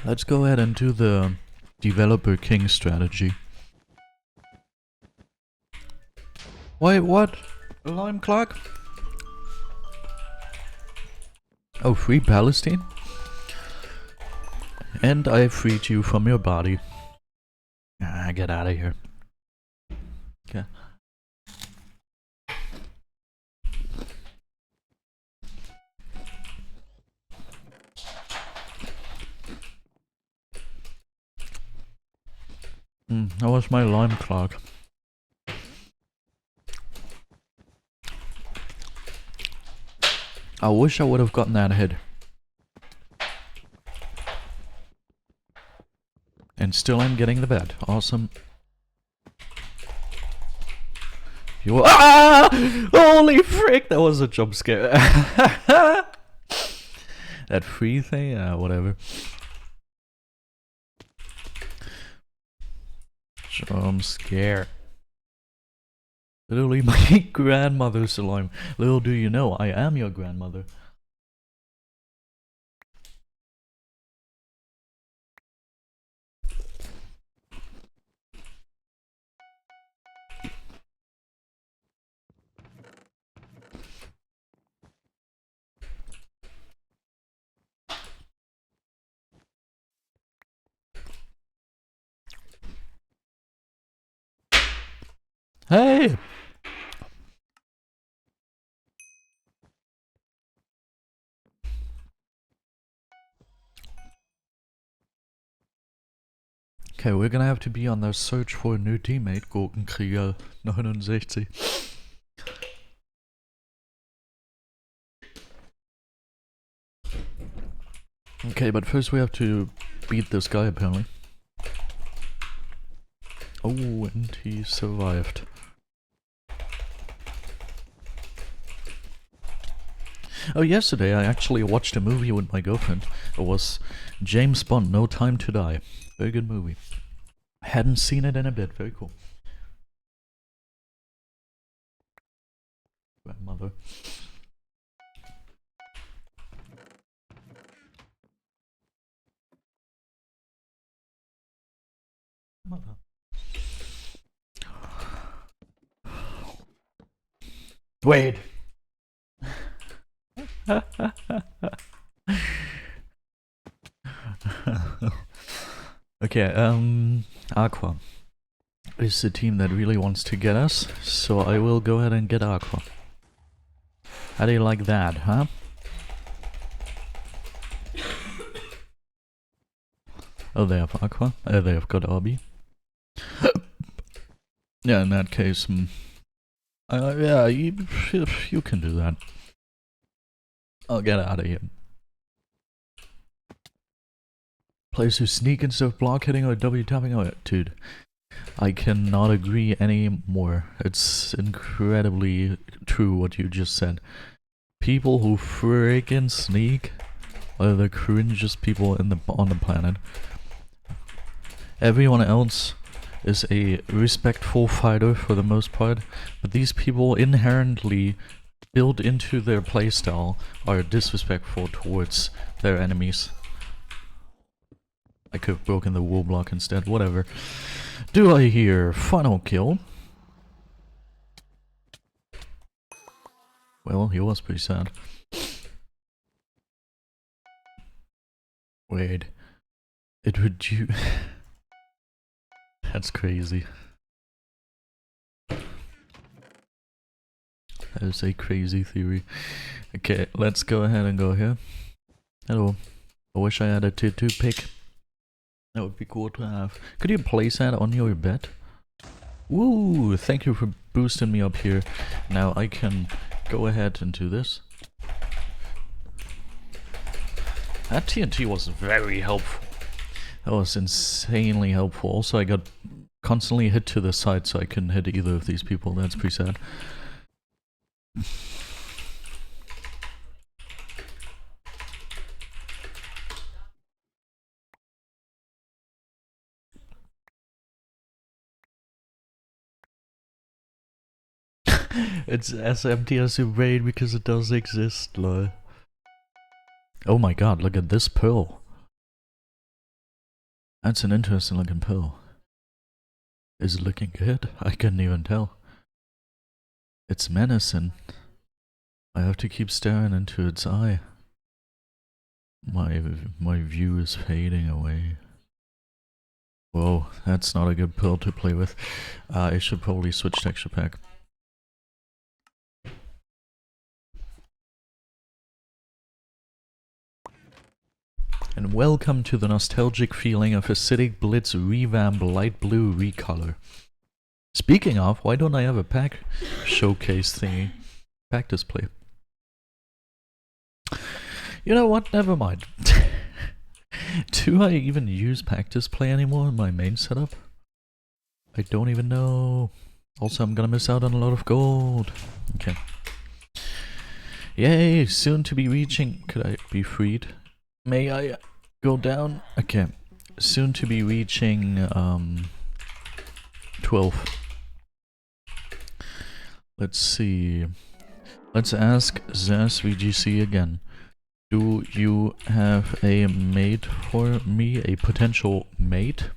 Let's go ahead and do the developer king strategy. Wait, what? Alarm clock? Oh, free Palestine? And I freed you from your body. Ah, get out of here. Okay. That was my alarm clock. I wish I would have gotten that hit. And still I'm getting the bed. Awesome. You ah! Holy frick! That was a jump scare. That free thing? Whatever. Jump scare. Literally my grandmother's alarm. Little do you know, I am your grandmother. Hey! Okay, we're gonna have to be on the search for a new teammate, Gurkenkrieger 69. Okay, but first we have to beat this guy apparently. Oh, and he survived. Oh, yesterday I actually watched a movie with my girlfriend. It was James Bond, No Time to Die. Very good movie. Hadn't seen it in a bit. Very cool. Grandmother. Mother. Wait. Okay, Aqua is the team that really wants to get us, so I will go ahead and get Aqua. How do you like that, huh? Oh, they have Aqua. They have got Obby. Yeah, in that case, yeah, you can do that. I'll get out of here. Players who sneak instead of block hitting or W tapping. Oh, dude, I cannot agree anymore. It's incredibly true what you just said. People who freaking sneak are the cringiest people on the planet. Everyone else is a respectful fighter for the most part, but these people inherently built into their playstyle are disrespectful towards their enemies. I could have broken the wool block instead, whatever. Do I hear final kill? Well, he was pretty sad. Wait. It would you... That's crazy. That is a crazy theory. Okay, let's go ahead and go here. Hello. I wish I had a tattoo pick. That would be cool to have. Could you place that on your bed? Woo! Thank you for boosting me up here. Now I can go ahead and do this. That TNT was very helpful. That was insanely helpful. Also, I got constantly hit to the side, so I couldn't hit either of these people. That's pretty sad. It's as empty as your brain because it does exist, lol. Oh my god, look at this pearl. That's an interesting looking pearl. Is it looking good? I couldn't even tell. It's menacing. I have to keep staring into its eye. My view is fading away. Whoa, that's not a good pearl to play with. I should probably switch texture pack. And welcome to the nostalgic feeling of Acidic Blitz Revamp Light Blue Recolor. Speaking of, why don't I have a pack showcase thingy? Pack display. You know what? Never mind. Do I even use pack display anymore in my main setup? I don't even know. Also, I'm gonna miss out on a lot of gold. Okay. Yay, soon to be reaching. Could I be freed? May I go down? Okay. Soon to be reaching 12. Let's see. Let's ask Zaz VGC again. Do you have a mate for me? A potential mate?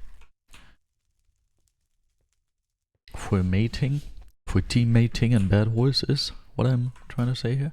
For mating? For teammating and BedWars is what I'm trying to say here.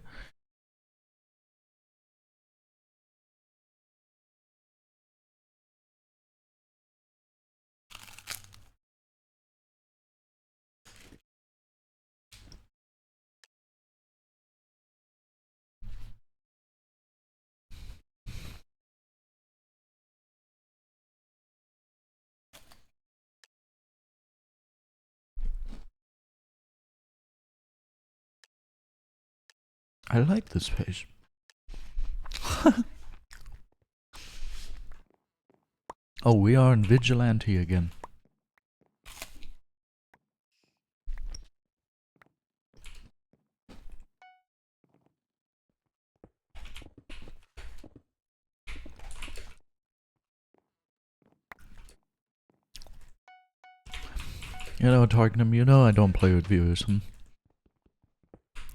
I like this page. Oh, we are in Vigilante again. You know, Targnum, you know I don't play with viewers.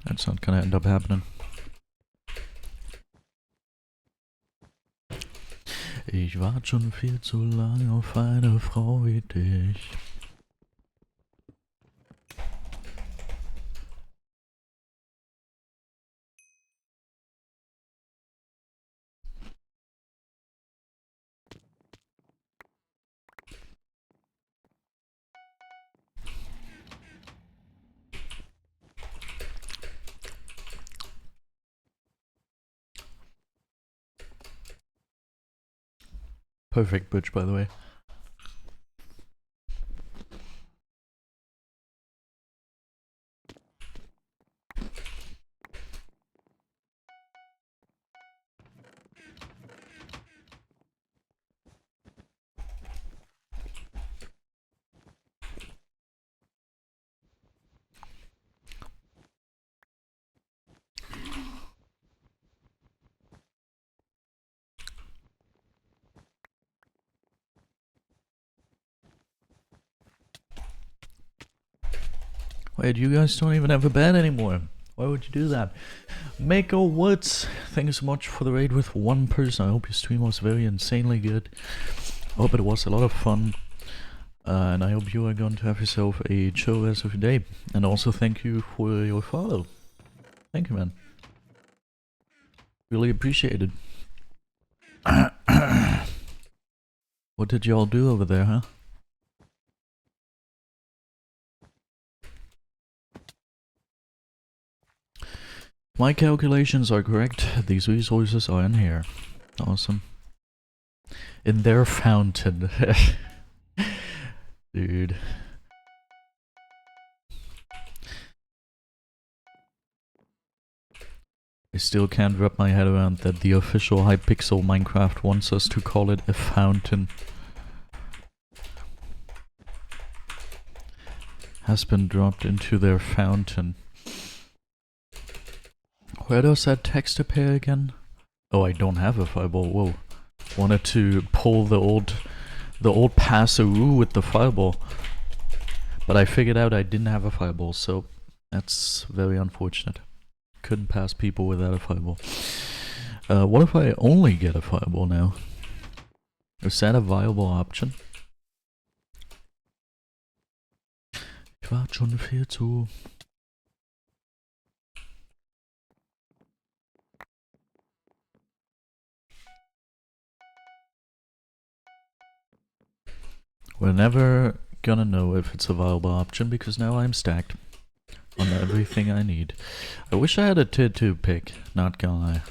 That's not gonna end up happening. Ich warte schon viel zu lange auf eine Frau wie dich. Perfect bridge, by the way. Wait, you guys don't even have a bed anymore. Why would you do that? Mako Woods, thank you so much for the raid with one person. I hope your stream was very insanely good. I hope it was a lot of fun. And I hope you are going to have yourself a chill rest of your day. And also thank you for your follow. Thank you, man. Really appreciate it. What did y'all do over there, huh? My calculations are correct. These resources are in here. Awesome. In their fountain. Dude. I still can't wrap my head around that the official Hypixel Minecraft wants us to call it a fountain. Has been dropped into their fountain. Where does that text appear again? Oh, I don't have a fireball. Whoa. Wanted to pull the old passeroo with the fireball. But I figured out I didn't have a fireball, so that's very unfortunate. Couldn't pass people without a fireball. What if I only get a fireball now? Is that a viable option? Ich war schon viel zu... We're never gonna know if it's a viable option because now I'm stacked on everything I need. I wish I had a tier 2 pick, not gonna lie.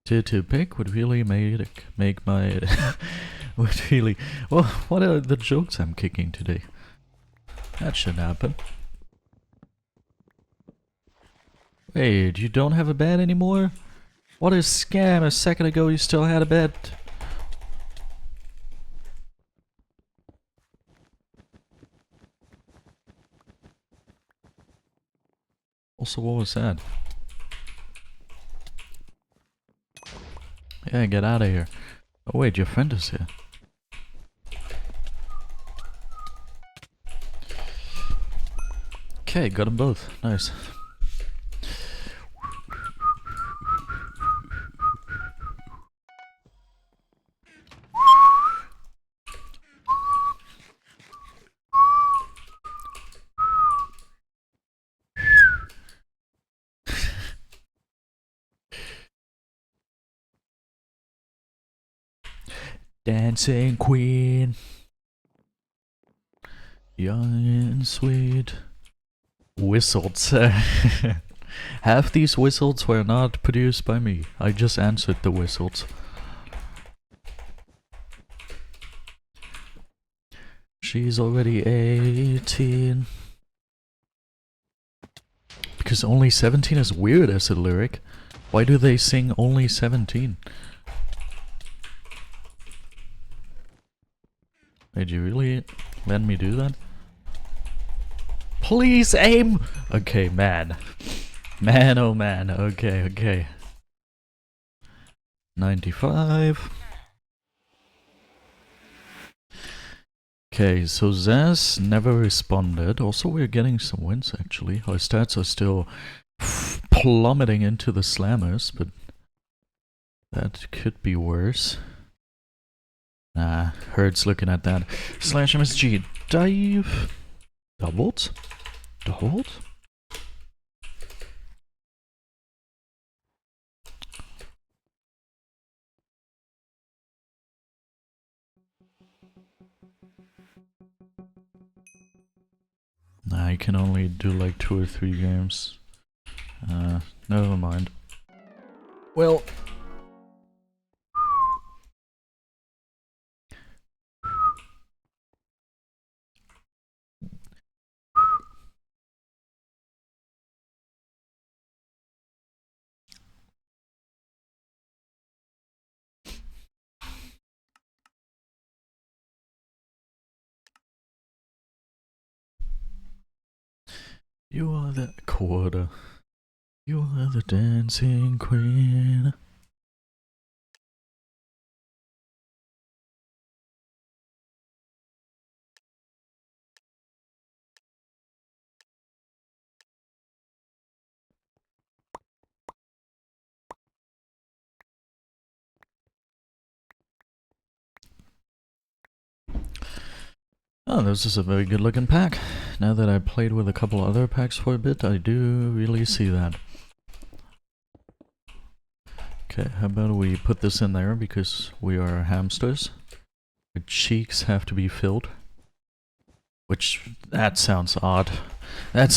Tier 2 pick would really make my... would really... Well, what are the jokes I'm kicking today? That should happen. Wait, you don't have a bed anymore? What a scam, a second ago you still had a bed. Also, what was that? Yeah, get out of here. Oh wait, your friend is here. Okay, got them both. Nice. Dancing Queen, young and sweet. Whistles. Half these whistles were not produced by me. I just answered the whistles. She's already 18. Because only 17 is weird as a lyric. Why do they sing only 17? Did you really let me do that? Please aim! Okay, man. Man, oh man. Okay, okay. 95. Okay, so Zaz never responded. Also, we're getting some wins actually. Our stats are still plummeting into the slammers, but that could be worse. Nah, Herd's looking at that. Slash MSG. Dive. Doubled? Doubled? Nah, I can only do like 2 or 3 games. Never mind. Well... You are the quarter. You are the dancing queen. Oh, this is a very good looking pack. Now that I played with a couple other packs for a bit, I do really see that. Okay, how about we put this in there because we are hamsters. The cheeks have to be filled. Which, that sounds odd. That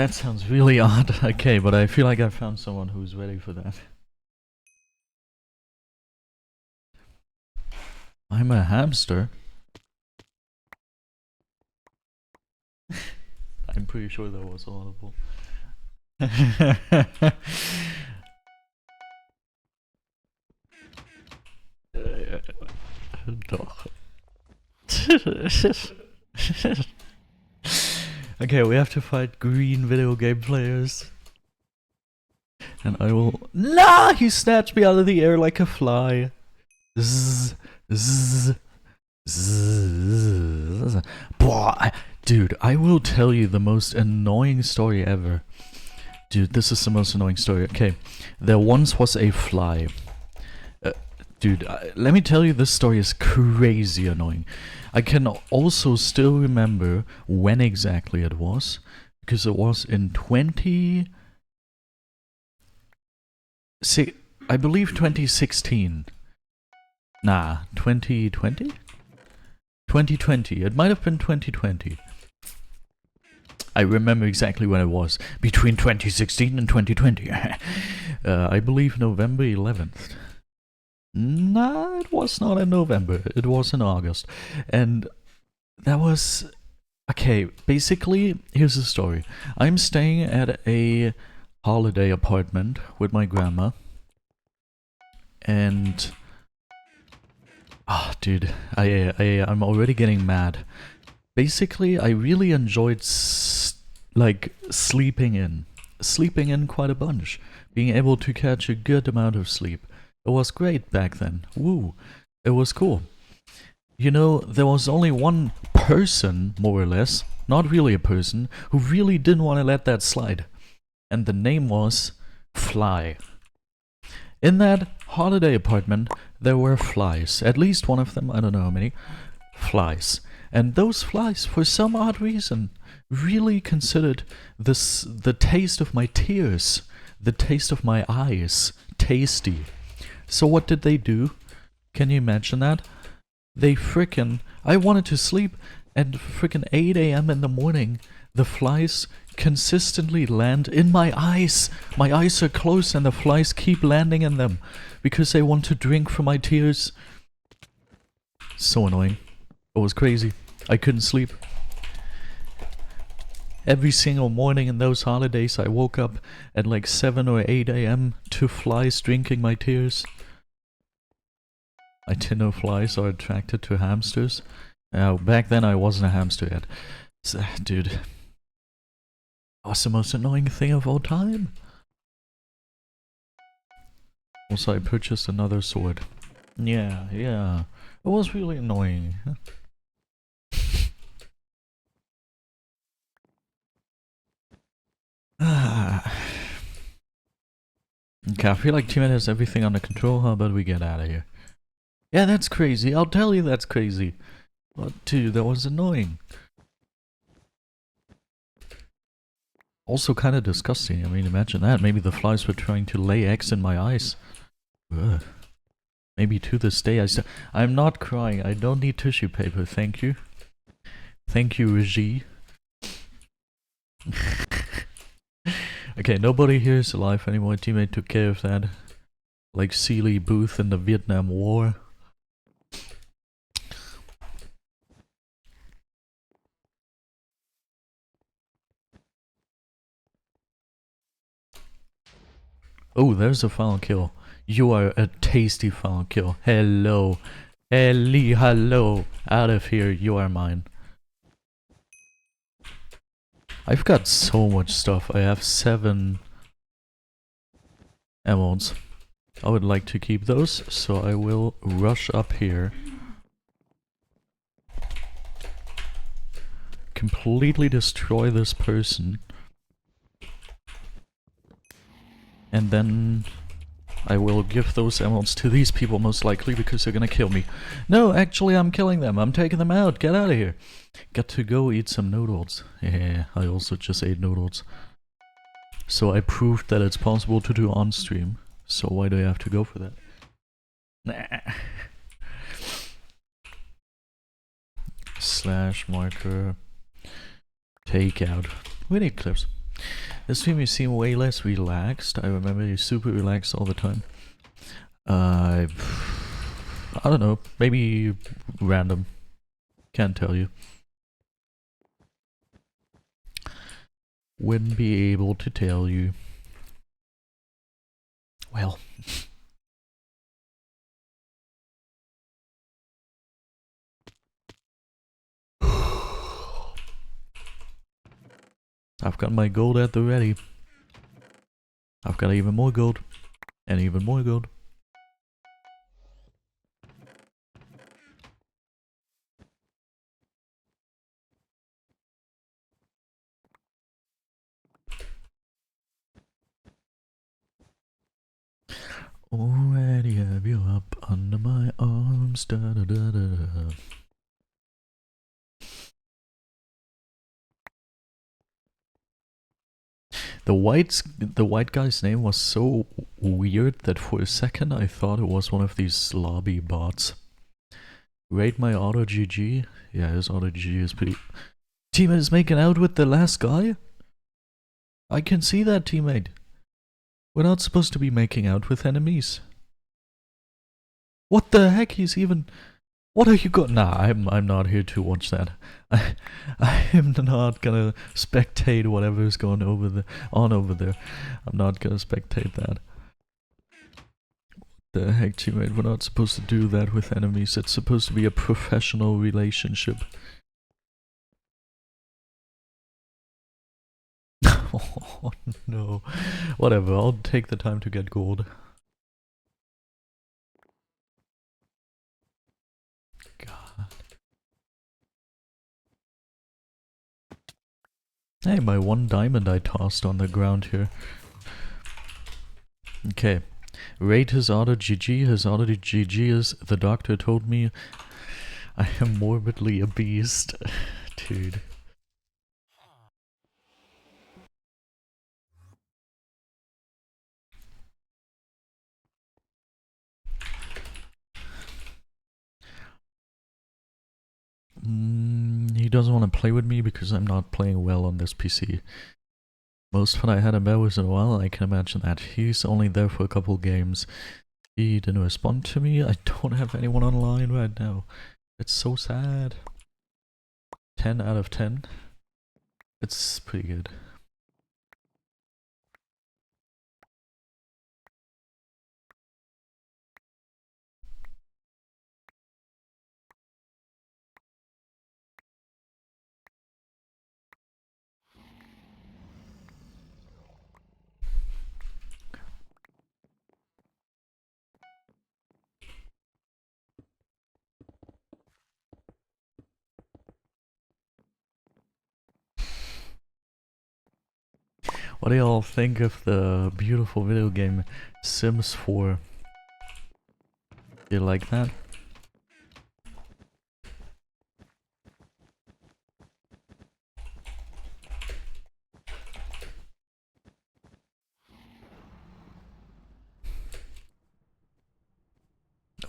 sounds really odd. Okay, but I feel like I found someone who's ready for that. I'm a hamster. I'm pretty sure that was audible. Doch. Okay, we have to fight green video game players. And I will... Nah! He snatched me out of the air like a fly. Zzz, zzz, zzz. Boah, dude, I will tell you the most annoying story ever. Dude, this is the most annoying story. Okay, there once was a fly. Dude, let me tell you, this story is crazy annoying. I can also still remember when exactly it was, because it was in I believe 2016. Nah, 2020? 2020. It might have been 2020. I remember exactly when it was. Between 2016 and 2020. I believe November 11th. Nah, it was not in November. It was in August. And that was... Okay, basically, here's the story. I'm staying at a holiday apartment with my grandma. And... Ah, oh, dude, I'm already getting mad. Basically, I really enjoyed sleeping in quite a bunch, being able to catch a good amount of sleep. It was great back then. Woo, it was cool. You know, there was only one person, more or less, not really a person, who really didn't want to let that slide, and the name was Fly. In that holiday apartment, there were flies. At least one of them, I don't know how many, flies. And those flies, for some odd reason, really considered the taste of my tears, the taste of my eyes, tasty. So what did they do? Can you imagine that? They I wanted to sleep, and 8 AM in the morning, the flies consistently land in my eyes. My eyes are closed and the flies keep landing in them because they want to drink from my tears. So annoying. It was crazy. I couldn't sleep. Every single morning in those holidays I woke up at like 7 or 8 AM to flies drinking my tears. I didn't know flies are attracted to hamsters. Back then I wasn't a hamster yet. So, dude. What's the most annoying thing of all time? Also, I purchased another sword. Yeah. It was really annoying. Okay, I feel like Teammate has everything under control. How about we get out of here? Yeah, that's crazy. I'll tell you that's crazy. But dude, that was annoying. Also kind of disgusting. I mean, imagine that. Maybe the flies were trying to lay eggs in my eyes. Ugh. Maybe to this day I'm not crying. I don't need tissue paper. Thank you. Thank you, Regie. Okay, nobody here is alive anymore. Teammate took care of that. Like Sealy Booth in the Vietnam War. Oh, there's a final kill. You are a tasty final kill. Hello. Hello. Out of here. You are mine. I've got so much stuff. I have 7 emeralds. I would like to keep those, so I will rush up here. Completely destroy this person. And then I will give those emeralds to these people most likely because they're gonna kill me. No, actually I'm killing them. I'm taking them out. Get out of here. Got to go eat some noodles. Yeah, I also just ate noodles. So I proved that it's possible to do on stream. So why do I have to go for that? Nah. Slash marker. Takeout. We need clips. This stream you seem way less relaxed. I remember you're super relaxed all the time. I don't know. Maybe random. Can't tell you. Wouldn't be able to tell you. Well. I've got my gold at the ready. I've got even more gold. And even more gold. Already have you up under my arms. Da, da, da, da, da. The white guy's name was so weird that for a second I thought it was one of these lobby bots. Rate my auto GG. Yeah, his auto GG is pretty. Teammate is making out with the last guy? I can see that, teammate. We're not supposed to be making out with enemies. What the heck? He's even. What are you Nah, I'm not here to watch that. I am not gonna spectate whatever's going on over there. I'm not gonna spectate that. The heck, teammate? We're not supposed to do that with enemies. It's supposed to be a professional relationship. Oh no. Whatever, I'll take the time to get gold. God. Hey, my 1 diamond I tossed on the ground here. Okay. Rate his auto GG. His auto GG is, the doctor told me, I am morbidly a beast. Dude. He doesn't want to play with me because I'm not playing well on this PC. Most fun I had in BedWars in a while, I can imagine that. He's only there for a couple games. He didn't respond to me. I don't have anyone online right now. It's so sad. 10 out of 10. It's pretty good. What do y'all think of the beautiful video game Sims 4? You like that?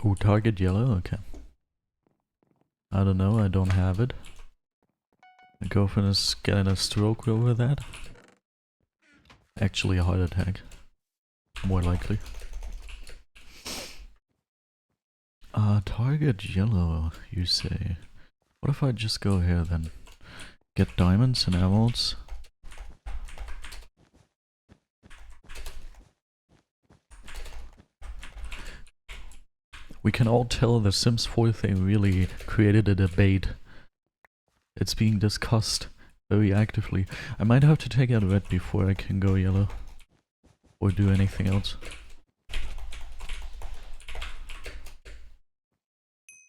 Oh, target yellow? Okay. I don't know, I don't have it. My girlfriend is getting a stroke over that. Actually a heart attack. More likely. Target yellow, you say. What if I just go here then? Get diamonds and emeralds. We can all tell the Sims 4 thing really created a debate. It's being discussed very actively. I might have to take out red before I can go yellow. Or do anything else.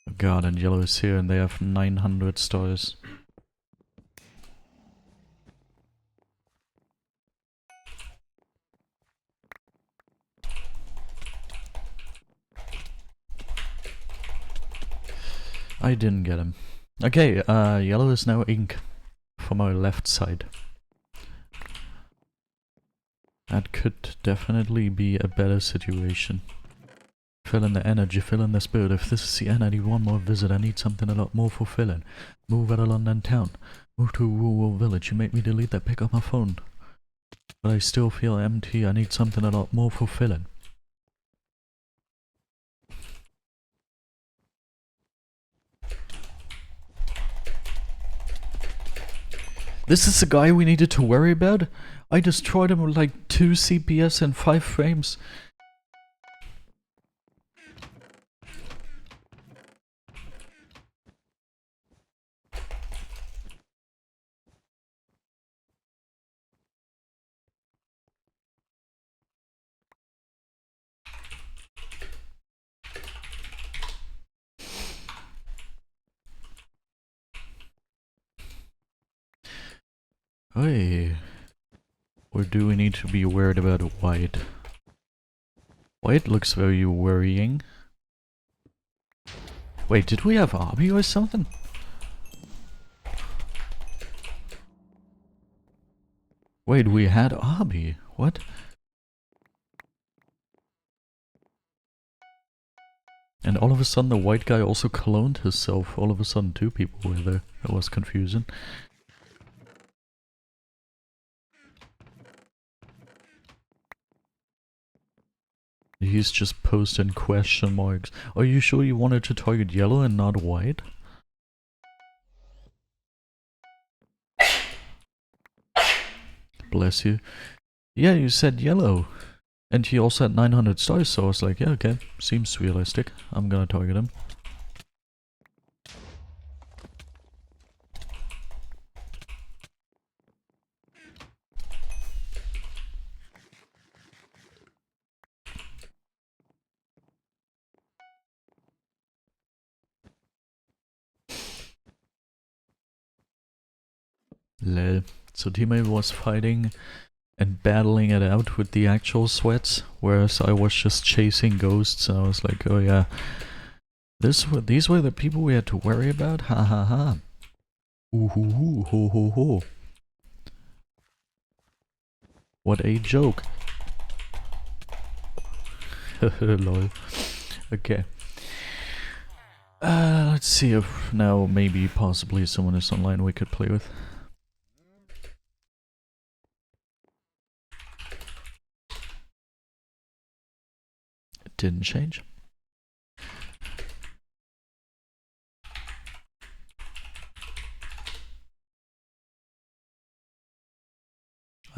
Oh god, and yellow is here and they have 900 stars. I didn't get him. Okay, yellow is now ink from our left side. That could definitely be a better situation. Fill in the energy, fill in the spirit. If this is the end, I need one more visit. I need something a lot more fulfilling. Move out of London town. Move to a rural village. You make me delete that, pick up my phone. But I still feel empty. I need something a lot more fulfilling. This is the guy we needed to worry about? I destroyed him with like 2 CPS in 5 frames. Hey. Or do we need to be worried about white? White looks very worrying. Wait, did we have Arby or something? Wait, we had Arby. What? And all of a sudden the white guy also cloned himself. All of a sudden 2 people were there. That was confusing. He's just posting question marks. Are you sure you wanted to target yellow and not white? Bless you. Yeah, you said yellow. And he also had 900 stars, so I was like, yeah, okay, seems realistic. I'm gonna target him. Lol. So teammate was fighting and battling it out with the actual sweats, whereas I was just chasing ghosts, and I was like, oh yeah, these were the people we had to worry about? Ha ha ha. Ooh hoo hoo ho ho ho. What a joke. Lol. Okay. Let's see if now maybe possibly someone is online we could play with. It didn't change.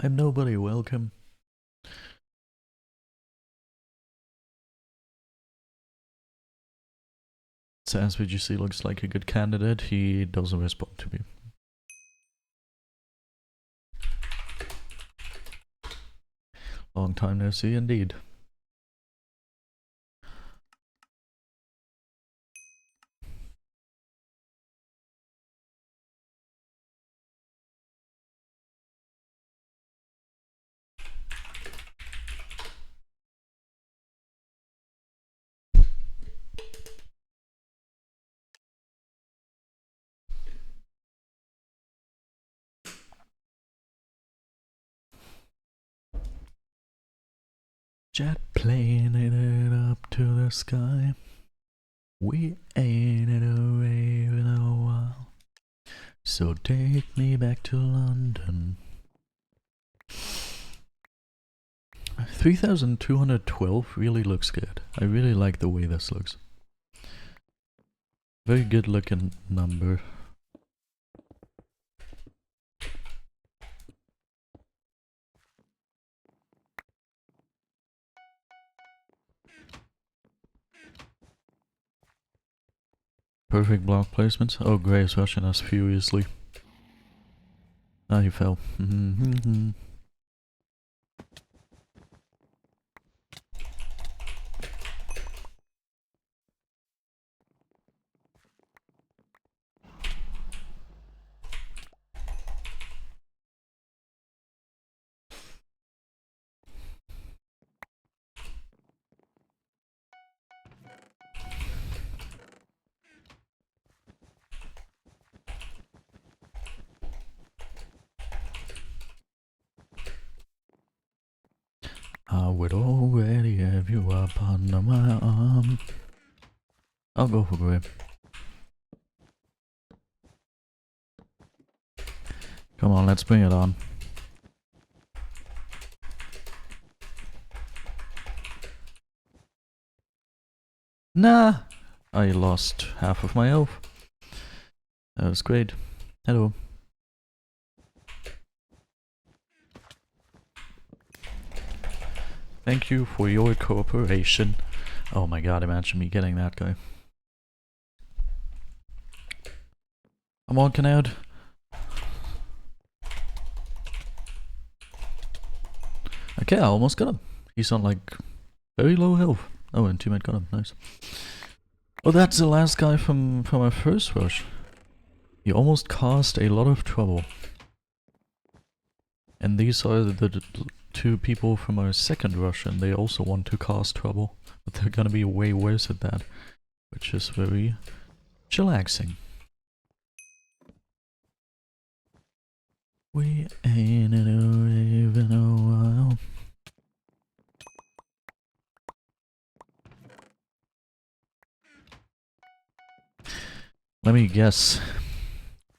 I'm nobody, welcome. Sans VGC looks like a good candidate, he doesn't respond to me. Long time no see indeed. Jet plane it up to the sky. We ain't it away in a while. So take me back to London. 3212 really looks good. I really like the way this looks. Very good looking number. Perfect block placements. Oh, Gray is rushing us furiously. Ah, he fell. I would already have you up under my arm. I'll go for grab. Come on, let's bring it on. Nah! I lost half of my health. That was great. Hello. Thank you for your cooperation. Oh my god, imagine me getting that guy. I'm walking out. Okay, I almost got him. He's on like very low health. Oh, and teammate got him. Nice. Oh, that's the last guy from our first rush. He almost caused a lot of trouble. And these are the two people from our second rush, and they also want to cause trouble. But they're gonna be way worse at that, which is very chillaxing. We ain't in a while. Let me guess.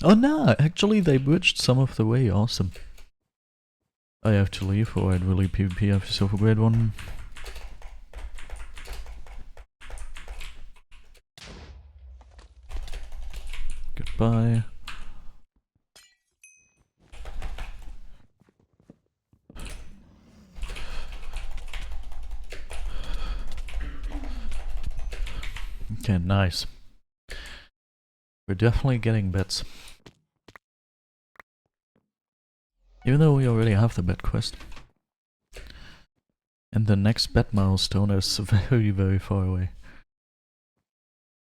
Oh no, actually they bridged some of the way, awesome. I have to leave or I'd really PvP. Have yourself a great one. Goodbye. Okay, nice. We're definitely getting bets. Even though we already have the bet quest. And the next bet milestone is very, very far away.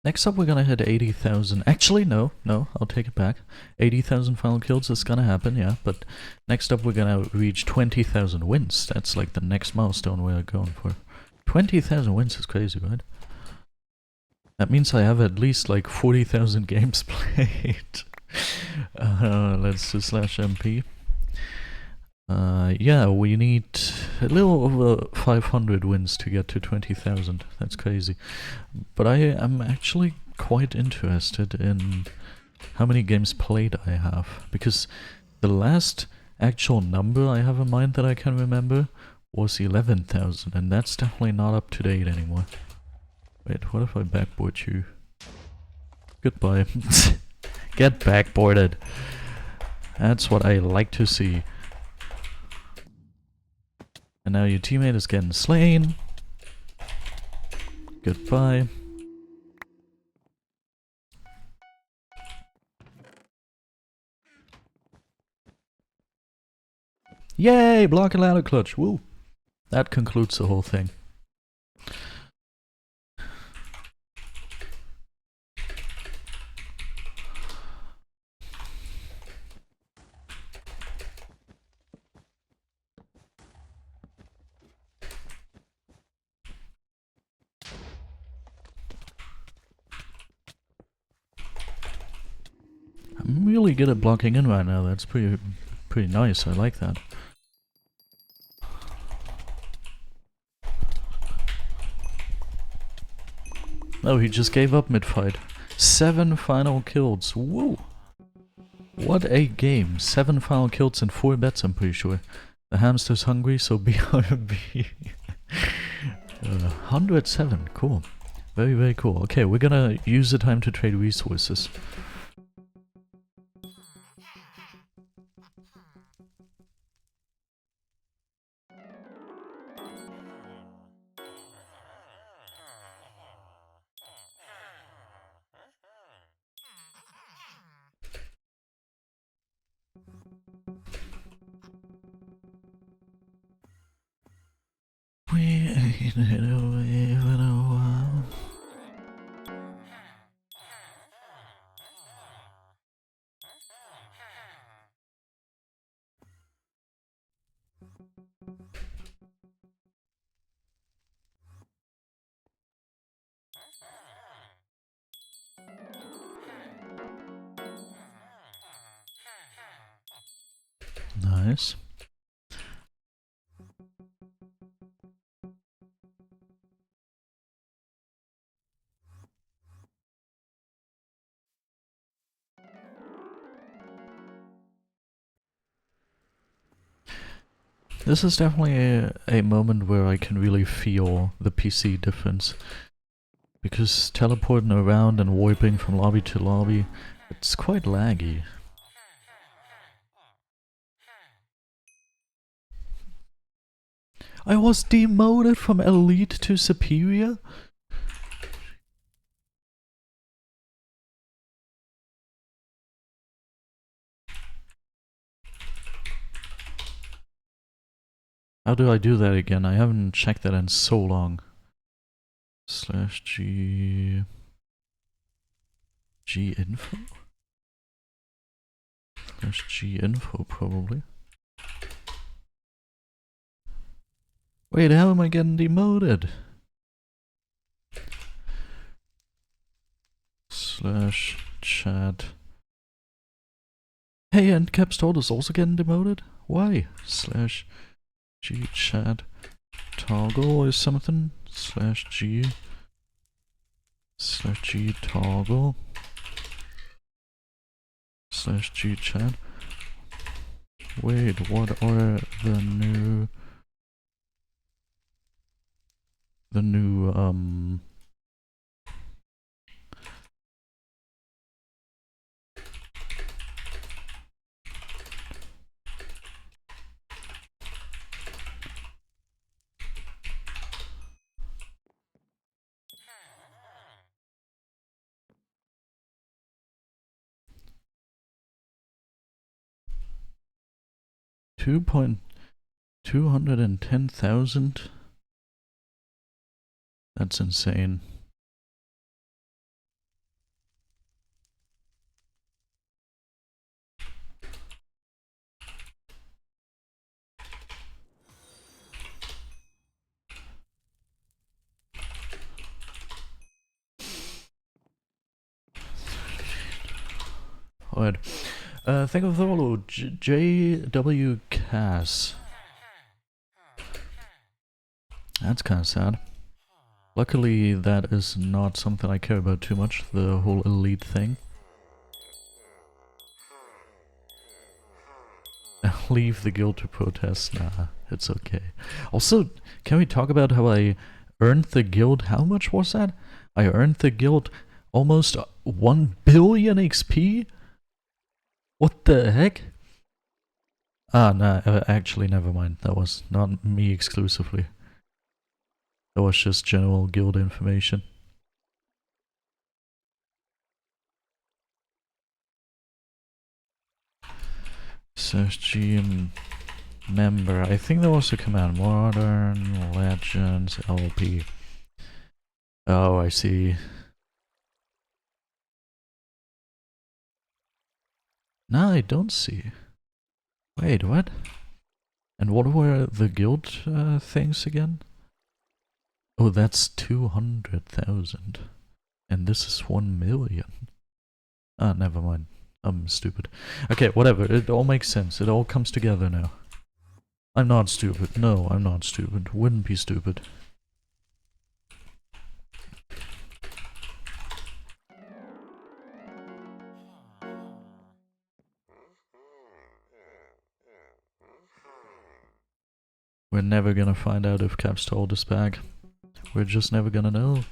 Next up we're gonna hit 80,000. Actually, no, I'll take it back. 80,000 final kills is gonna happen, yeah. But next up we're gonna reach 20,000 wins. That's like the next milestone we're going for. 20,000 wins is crazy, right? That means I have at least like 40,000 games played. Let's do /MP. Yeah, we need a little over 500 wins to get to 20,000. That's crazy. But I am actually quite interested in how many games played I have. Because the last actual number I have in mind that I can remember was 11,000. And that's definitely not up to date anymore. Wait, what if I backboard you? Goodbye. Get backboarded. That's what I like to see. And now your teammate is getting slain. Goodbye. Yay! Block and ladder clutch. Woo! That concludes the whole thing. I'm really good at blocking in right now. That's pretty nice. I like that. Oh, he just gave up mid-fight. 7 final kills. Woo! What a game. 7 final kills and 4 bets, I'm pretty sure. The hamster's hungry, so BRB. 107. Cool. Very, very cool. Okay, we're gonna use the time to trade resources. We ain't hit away in a while. Nice. This is definitely a moment where I can really feel the PC difference. Because teleporting around and warping from lobby to lobby, it's quite laggy. I was demoted from elite to superior? How do I do that again? I haven't checked that in so long. /G... G-info? /G-info probably. Wait, how am I getting demoted? /chat. Hey, and Capstold is also getting demoted? Why? /G-chat toggle or something? /G... /G toggle /G chat. Wait, what are the new 210,000? That's insane. Alright. Thank you for the follow, JW Cass. That's kinda sad. Luckily, that is not something I care about too much, the whole elite thing. Leave the guild to protest. Nah, it's okay. Also, can we talk about how I earned the guild? How much was that? I earned the guild almost 1 billion XP? What the heck? Ah, nah, actually, never mind. That was not me exclusively. That was just general guild information. /GM member. I think there was a command. Modern Legends LP. Oh, I see. No, I don't see. Wait, what? And what were the guild things again? Oh, that's 200,000. And this is 1 million. Ah, never mind. I'm stupid. Okay, whatever. It all makes sense. It all comes together now. I'm not stupid. No, I'm not stupid. Wouldn't be stupid. We're never gonna find out if Capstold is back. We're just never gonna know.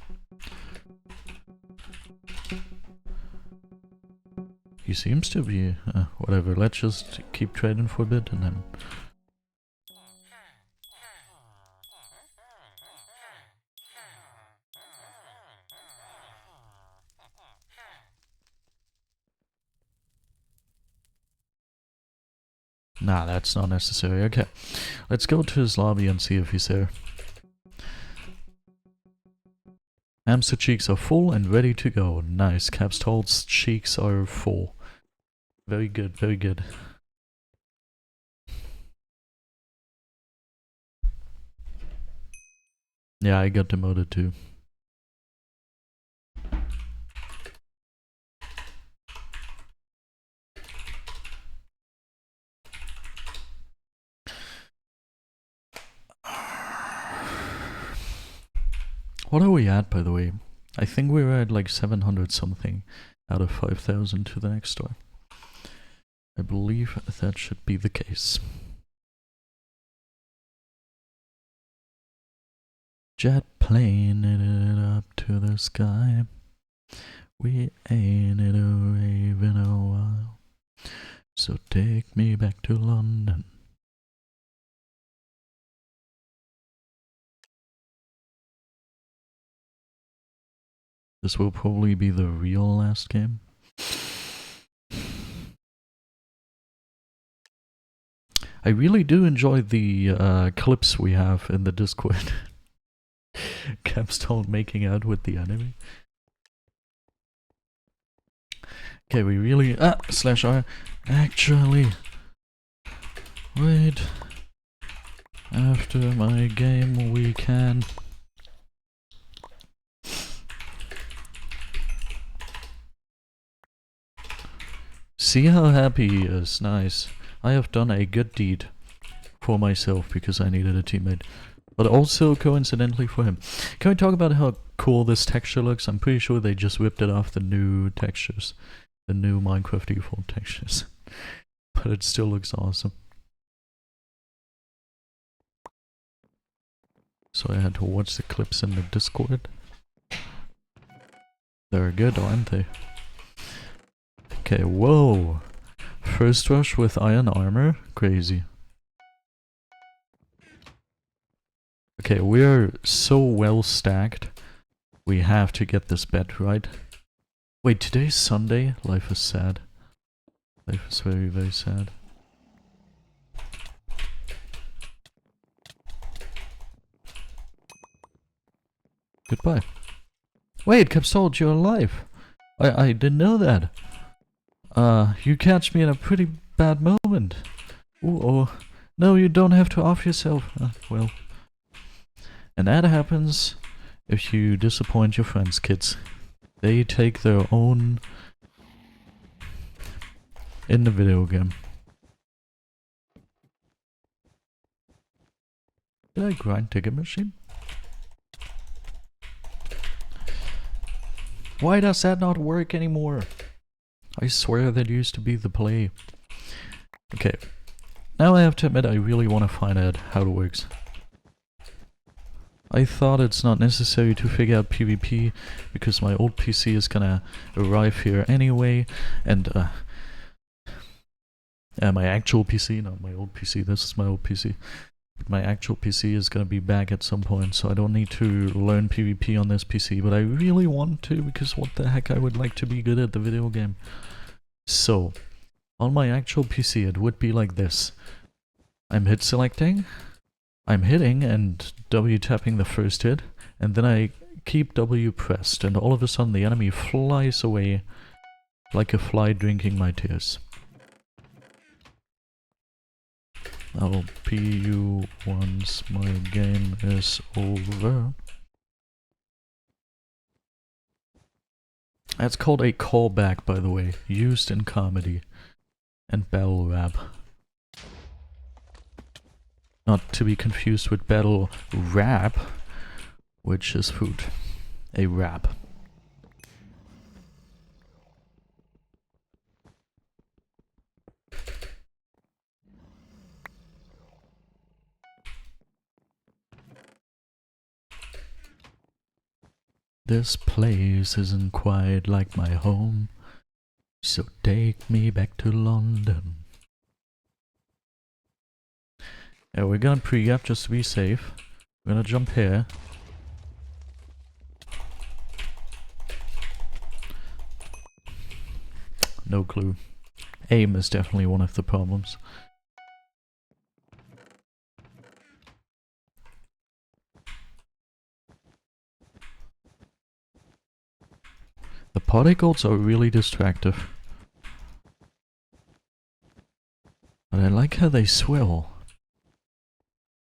He seems to be. Whatever, let's just keep trading for a bit and then Nah, that's not necessary. Okay, let's go to his lobby and see if he's there. Hamster cheeks are full and ready to go. Nice. Capstold's cheeks are full. Very good, very good. Yeah, I got demoted too. What are we at, by the way? I think we were at like 700 something out of 5,000 to the next door. I believe that should be the case. Jet plane it up to the sky. We ain't it a in a while. So take me back to London. This will probably be the real last game. I really do enjoy the clips we have in the Discord. Capstone making out with the enemy. Okay, we really... /R. Actually... Wait... After my game we can... See how happy he is. Nice. I have done a good deed for myself because I needed a teammate. But also coincidentally for him. Can we talk about how cool this texture looks? I'm pretty sure they just whipped it off the new textures. The new Minecraft default textures. But it still looks awesome. So I had to watch the clips in the Discord. They're good, aren't they? Okay, whoa! First rush with iron armor? Crazy. Okay, we're so well stacked. We have to get this bed right. Wait, today's Sunday? Life is sad. Life is very, very sad. Goodbye. Wait, Capsoled, you're alive! I didn't know that. You catch me in a pretty bad moment. Ooh, oh. No, you don't have to off yourself. Well. And that happens if you disappoint your friends, kids. They take their own in the video game. Did I grind ticket machine? Why does that not work anymore? I swear that used to be the play. Okay. Now I have to admit I really want to find out how it works. I thought it's not necessary to figure out PvP because my old PC is gonna arrive here anyway, and my actual PC, not my old PC, this is my old PC. But my actual PC is gonna be back at some point, so I don't need to learn PvP on this PC, but I really want to because what the heck, I would like to be good at the video game. So, on my actual PC it would be like this. I'm hit selecting. I'm hitting and W tapping the first hit, and then I keep W pressed, and all of a sudden the enemy flies away like a fly drinking my tears. I'll pee you once my game is over. That's called a callback, by the way, used in comedy and battle rap. Not to be confused with battle rap, which is food. A rap. This place isn't quite like my home, so take me back to London. Yeah, we're gonna pre-gap just to be safe. We're gonna jump here. No clue. Aim is definitely one of the problems. The particles are really distractive. But I like how they swivel.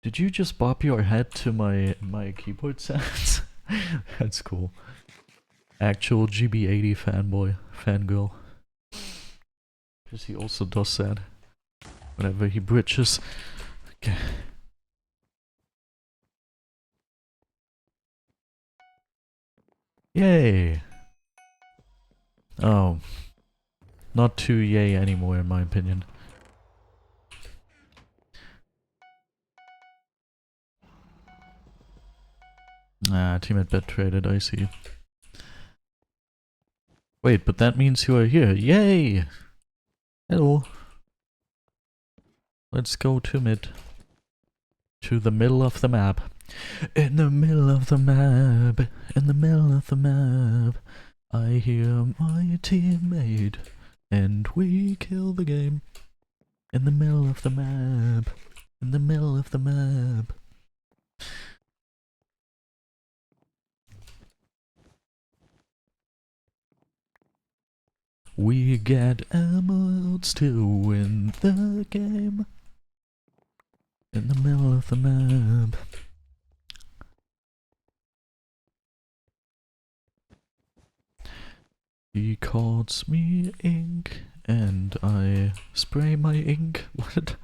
Did you just bop your head to my keyboard sounds? That's cool. Actual GB80 fanboy, fangirl. Because he also does that. Whenever he bridges. Okay. Yay! Oh. Not too yay anymore in my opinion. Ah, teammate bet traded, I see. Wait, but that means you are here. Yay! Hello. Let's go to mid. To the middle of the map. In the middle of the map. In the middle of the map. I hear my teammate. And we kill the game. In the middle of the map. In the middle of the map. We get emeralds to win the game. In the middle of the map. He calls me ink, and I spray my ink. What?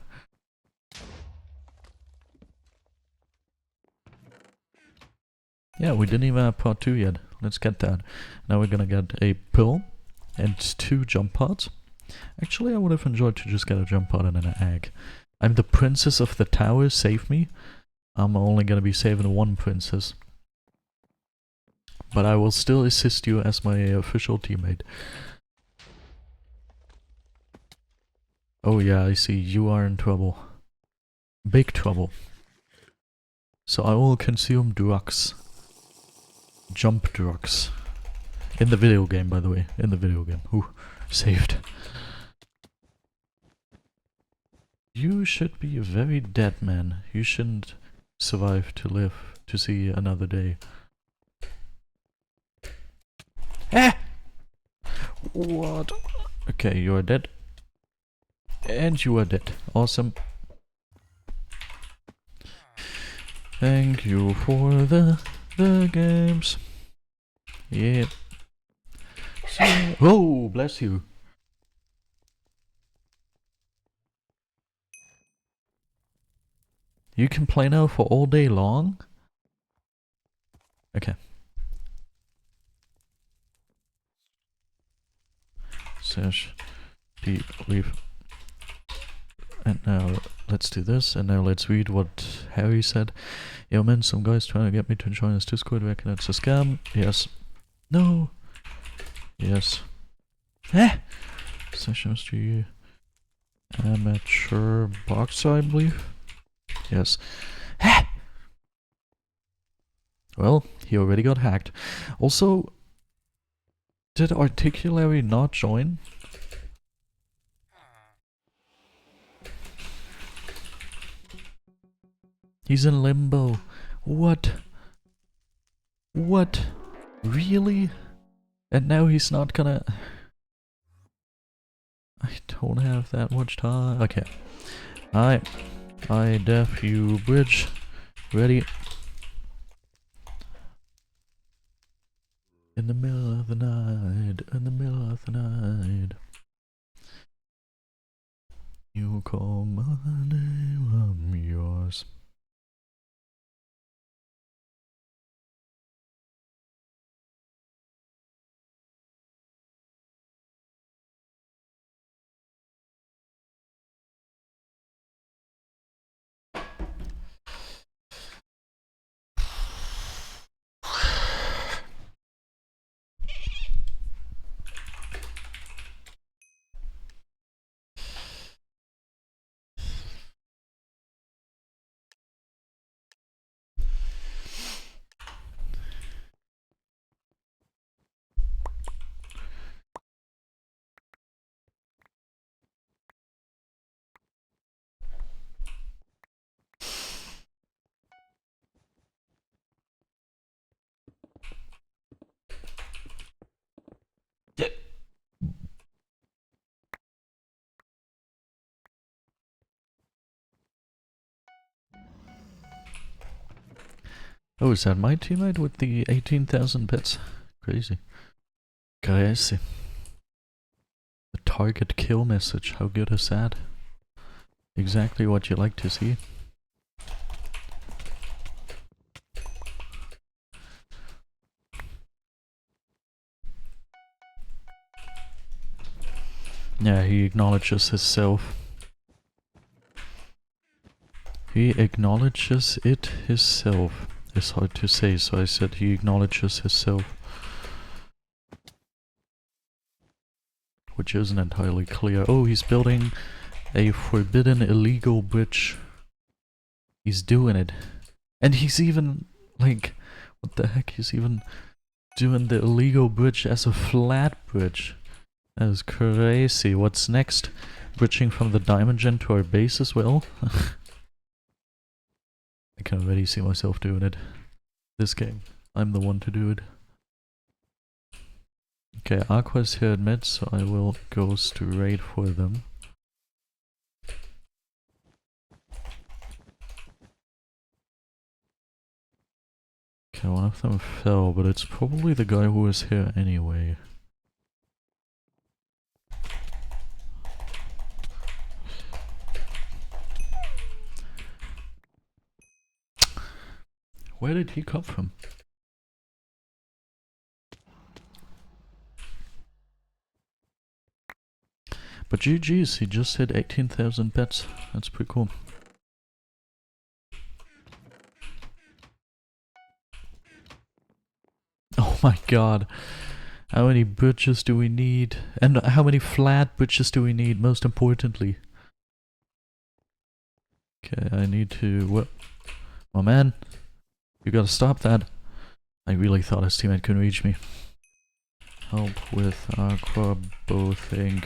Yeah, we didn't even have part 2 yet. Let's get that. Now we're gonna get a pill and 2 jump pods. Actually, I would have enjoyed to just get a jump pod and an egg. I'm the princess of the tower, save me. I'm only gonna be saving 1 princess. But I will still assist you as my official teammate. Oh yeah, I see, you are in trouble. Big trouble. So I will consume drugs. Jump drugs. In the video game, by the way. In the video game. Ooh, saved. You should be a very dead man. You shouldn't survive to live to see another day. Ah! What? Okay, you are dead. And you are dead. Awesome. Thank you for the games. Yeah. So, oh, bless you. You can play now for all day long? Okay. Sesh, P, leave. And now let's do this, and now let's read what Harry said. Yo man, some guy's trying to get me to join his Discord, reckon it's a scam. Yes. No. Yes. Eh? Sessions to you. Amateur boxer, I believe. Yes. Eh? Well, he already got hacked. Also, did Articulary not join? He's in limbo. What? What? Really? And now he's not gonna... I don't have that much time. Okay. I def you bridge. Ready? In the middle of the night. In the middle of the night. You call my name, I'm yours. Oh, is that my teammate with the 18,000 bits? Crazy. Crazy. The target kill message, how good is that? Exactly what you like to see. Yeah, he acknowledges himself. He acknowledges it himself. It's hard to say, so I said he acknowledges himself. Which isn't entirely clear. Oh, he's building a forbidden illegal bridge. He's doing it. And he's even, like, what the heck? He's even doing the illegal bridge as a flat bridge. That is crazy. What's next? Bridging from the diamond gen to our base as well? I can already see myself doing it. This game. I'm the one to do it. Okay, Aqua's here at mid, so I will go straight for them. Okay, one of them fell, but it's probably the guy who was here anyway. Where did he come from? But GG's, he just hit 18,000 bets. That's pretty cool. Oh my god. How many bridges do we need? And how many flat bridges do we need, most importantly? Okay, I need to... What? Oh man. You gotta stop that. I really thought his teammate couldn't reach me. Help with aqua boating.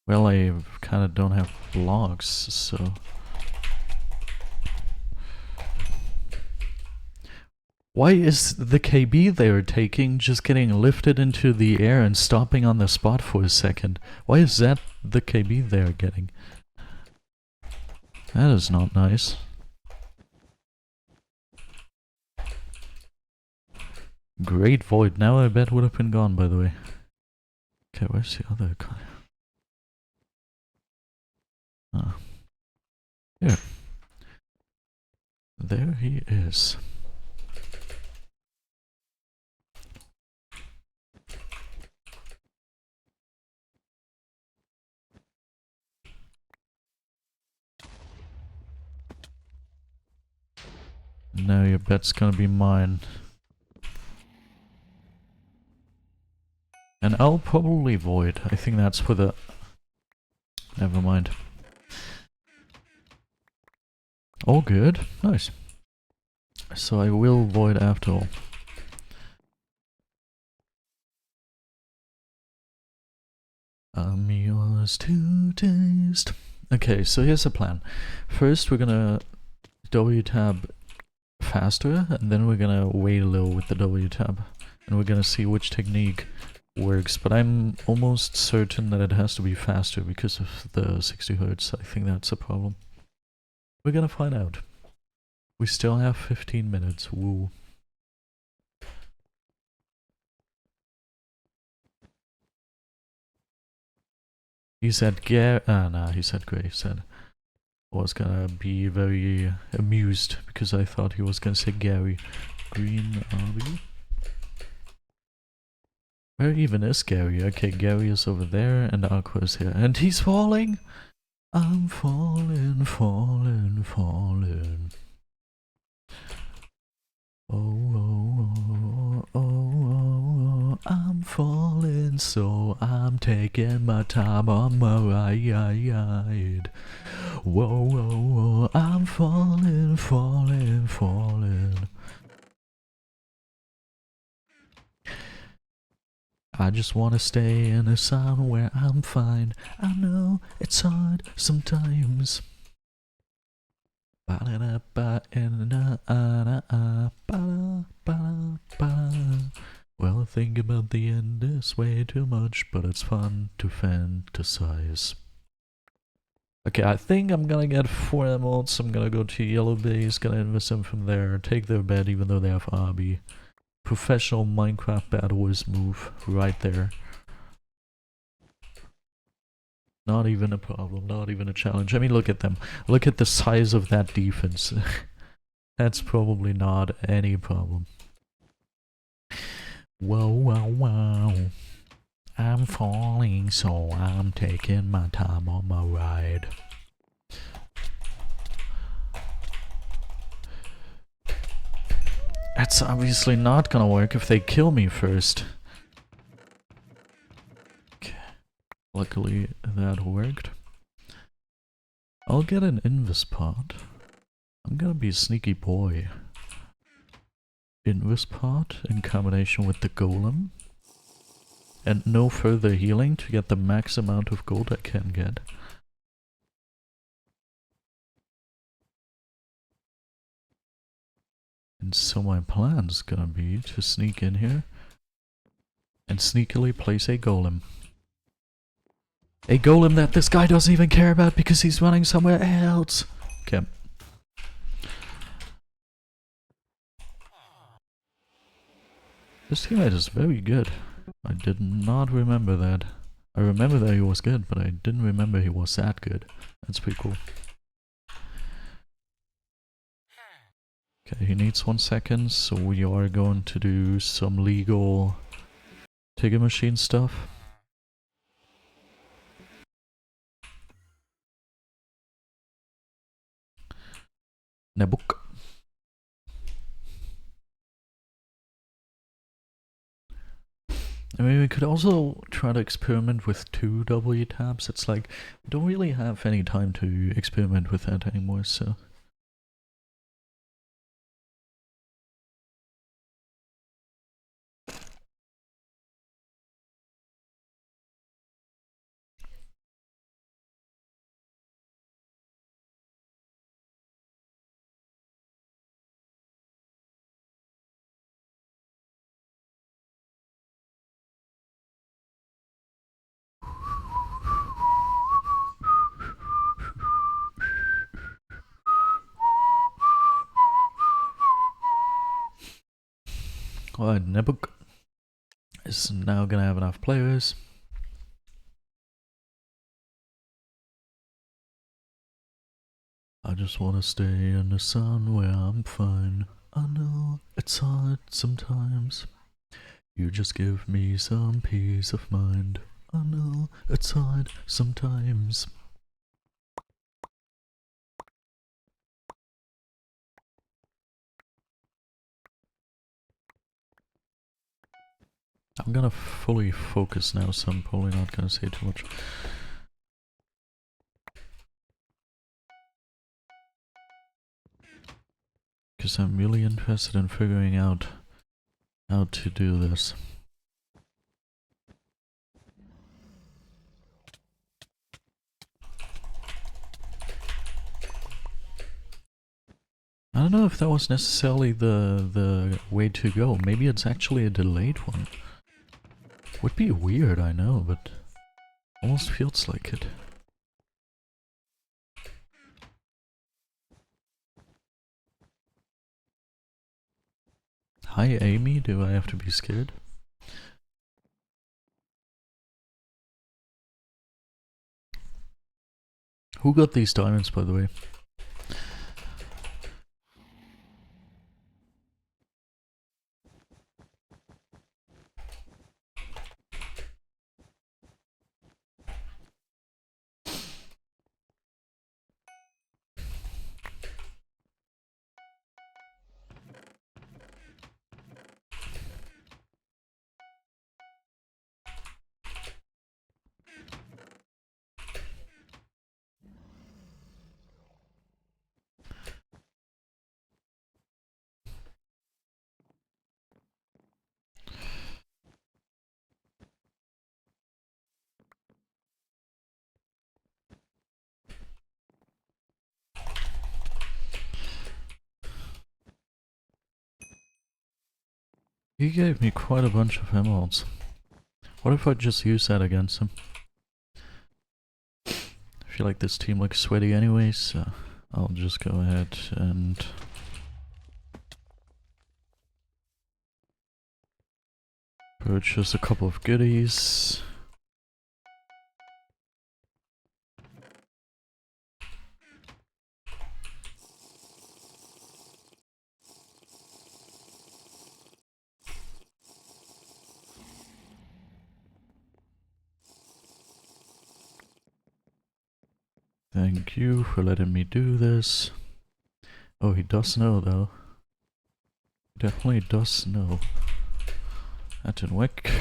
Well, I kinda don't have blocks, so... Why is the KB they are taking just getting lifted into the air and stopping on the spot for a second? Why is that the KB they are getting? That is not nice. Great void. Now I bet would have been gone, by the way. Okay, where's the other guy? Ah. Here. There he is. Now your bet's gonna be mine. And I'll probably void. I think that's for the... Never mind. All good. Nice. So I will void after all. I'm yours to taste. Okay, so here's the plan. First we're gonna W tab faster, and then we're gonna wait a little with the W tab. And we're gonna see which technique works, but I'm almost certain that it has to be faster because of the 60 Hz. I think that's a problem. We're gonna find out. We still have 15 minutes. Woo. He said he said Gray. He said I was gonna be very amused because I thought he was gonna say Gary. Green RB. Where even is Gary? Okay, Gary is over there and Aqua is here. And he's falling! I'm falling, falling, falling. Oh, oh, oh, oh, oh, I'm falling, so I'm taking my time on my ride. Whoa, whoa, whoa, I'm falling, falling, falling. I just wanna stay in a sun where I'm fine. I know it's hard sometimes. Well, think about the end is way too much, but it's fun to fantasize. Okay, I think I'm gonna get 4 emeralds. I'm gonna go to yellow base, gonna invest them from there, take their bed even though they have RB. Professional Minecraft BedWars move right there. Not even a problem, not even a challenge. I mean, look at them. Look at the size of that defense. That's probably not any problem. Whoa, wow, wow. I'm falling, so I'm taking my time on my ride. That's obviously not gonna work if they kill me first. Okay. Luckily, that worked. I'll get an invis pod. I'm gonna be a sneaky boy. Invis pod in combination with the golem. And no further healing to get the max amount of gold I can get. And so my plan's gonna be to sneak in here and sneakily place a golem. A golem that this guy doesn't even care about because he's running somewhere else. Okay. This teammate is very good. I did not remember that. I remember that he was good, but I didn't remember he was that good. That's pretty cool. Okay, he needs 1 second, so we are going to do some legal ticket machine stuff. Nabuk. I mean, we could also try to experiment with 2 W tabs. It's like, we don't really have any time to experiment with that anymore, so... Alright, Nabuk is now gonna have enough players. I just wanna stay in the sun where I'm fine. I know it's hard sometimes. You just give me some peace of mind. I know it's hard sometimes. I'm gonna fully focus now, so I'm probably not gonna say too much. Because I'm really interested in figuring out how to do this. I don't know if that was necessarily the way to go. Maybe it's actually a delayed one. Would be weird, I know, but almost feels like it. Hi Amy, do I have to be scared? Who got these diamonds, by the way? He gave me quite a bunch of emeralds. What if I just use that against him? I feel like this team looks sweaty anyways, so I'll just go ahead and purchase a couple of goodies. Thank you for letting me do this. Oh, he does know though. Definitely does know. That didn't work.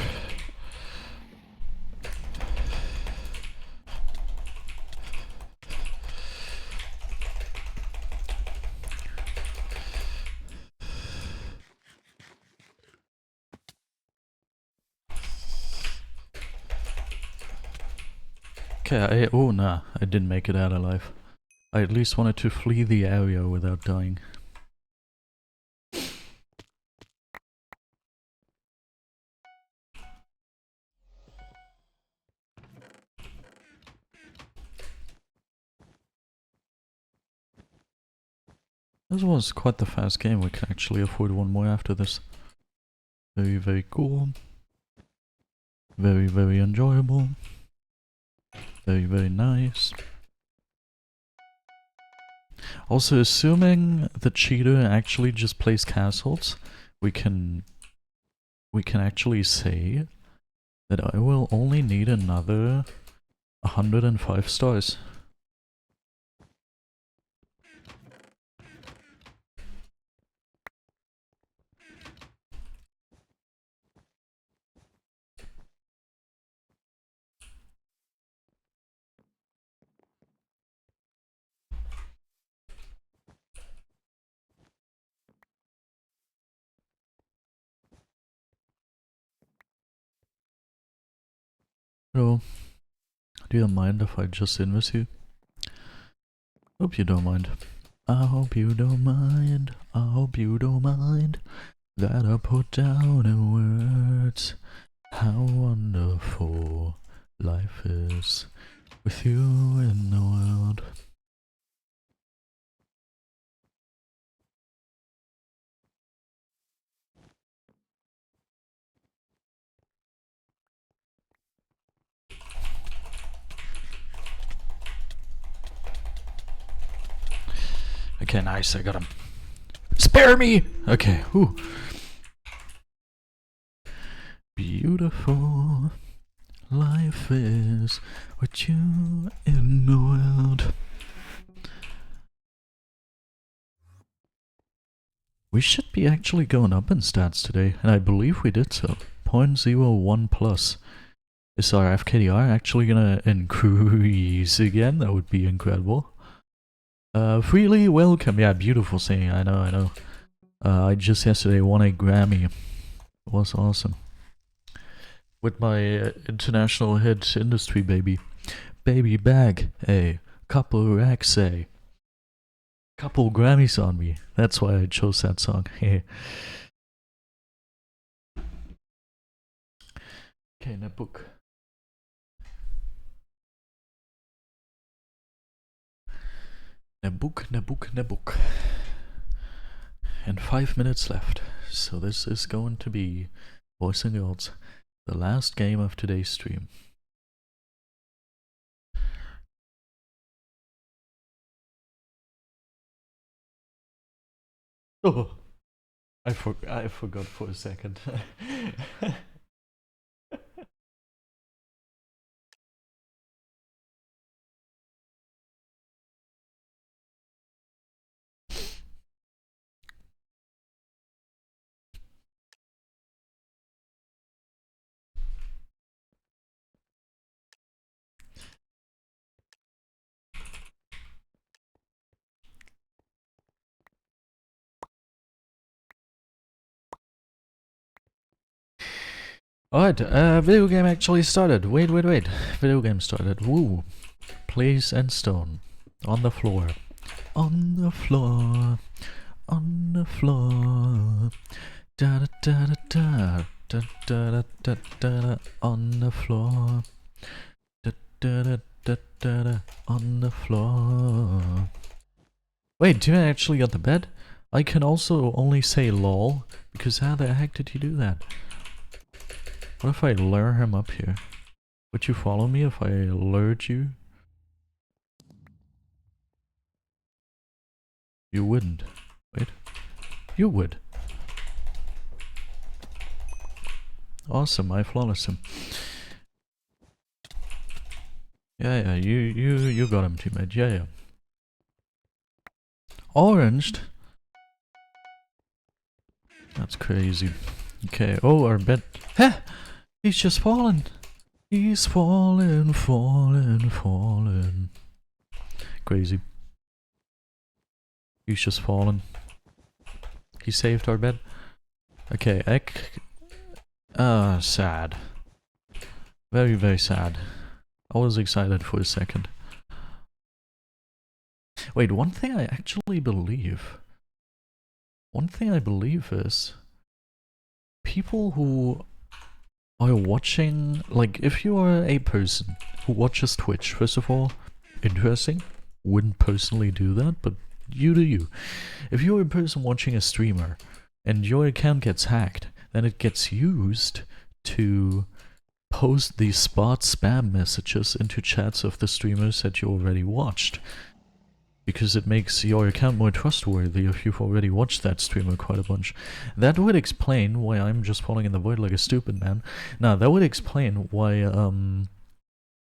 Okay, oh nah, I didn't make it out alive. I at least wanted to flee the area without dying. This was quite the fast game, we can actually afford one more after this. Very, very cool. Very, very enjoyable. Very, very nice. Also, assuming the cheater actually just plays castles, we can actually say that I will only need another 105 stars. So, do you mind if I just invest you? Hope you don't mind. I hope you don't mind. I hope you don't mind that I put down in words how wonderful life is with you in the world. Okay, nice, I got him. Spare me! Okay, whew. Beautiful life is with you in the world. We should be actually going up in stats today, and I believe we did so. 0.01 plus. Is our FKDR actually gonna increase again? That would be incredible. Freely welcome. Yeah, beautiful saying. I know. I just yesterday won a Grammy. It was awesome. With my international hit industry baby. Baby bag, a couple racks, a couple Grammys on me. That's why I chose that song. Okay, Nebook. Nebook. And 5 minutes left. So this is going to be, boys and girls, the last game of today's stream. Oh, I forgot for a second. Alright, video game actually started. Wait. Video game started. Woo. Place and stone. On the floor. On the floor. On the floor. Da da da da da da da da da da on the floor. Da da da da, da, da, on the floor. Wait, do I actually got the bed? I can also only say lol, because how the heck did you do that? What if I lure him up here? Would you follow me if I lured you? You wouldn't. Wait. You would. Awesome, I flawless him. Yeah, you got him, teammate. Yeah. Oranged? That's crazy. Okay, oh, our bed. Heh! He's just fallen. He's fallen. Crazy. He's just fallen. He saved our bed. Okay, sad. Very, very sad. I was excited for a second. Wait, one thing I actually believe. One thing I believe is people who are watching, like, if you are a person who watches Twitch, first of all, interesting. Wouldn't personally do that, but you do you. If you're a person watching a streamer and your account gets hacked, then it gets used to post these spam messages into chats of the streamers that you already watched. Because it makes your account more trustworthy if you've already watched that streamer quite a bunch. That would explain why I'm just falling in the void like a stupid man. Now, that would explain why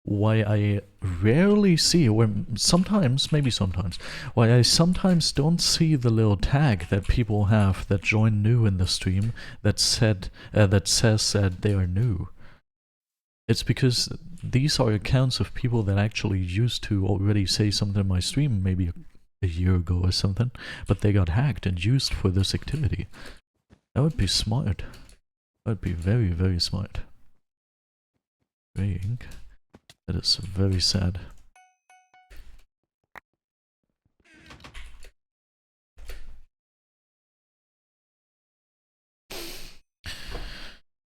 I rarely see, or sometimes, maybe sometimes, why I sometimes don't see the little tag that people have that join new in the stream that says that they are new. It's because these are accounts of people that actually used to already say something in my stream maybe a year ago or something, but they got hacked and used for this activity. That would be smart. That would be very, very smart. Gray ink. That is very sad.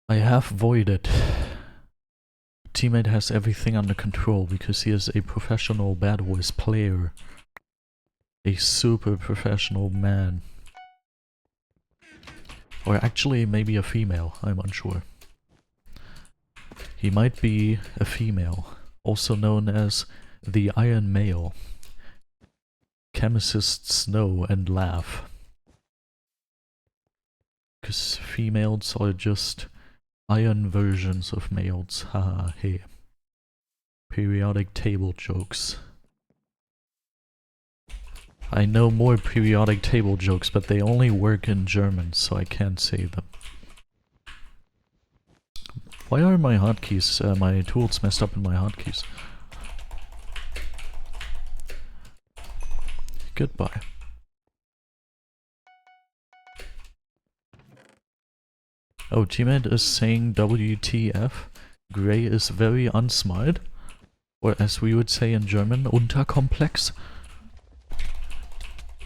I have voided. Teammate has everything under control because he is a professional BedWars player. A super professional man. Or actually maybe a female, I'm unsure. He might be a female, also known as the Iron Male. Chemists know and laugh. Because females are just iron versions of males, haha, hey. Periodic table jokes. I know more periodic table jokes, but they only work in German, so I can't say them. Why are my hotkeys, my tools messed up in my hotkeys? Goodbye. Oh, teammate is saying WTF. Gray is very unsmart. Or as we would say in German, unterkomplex.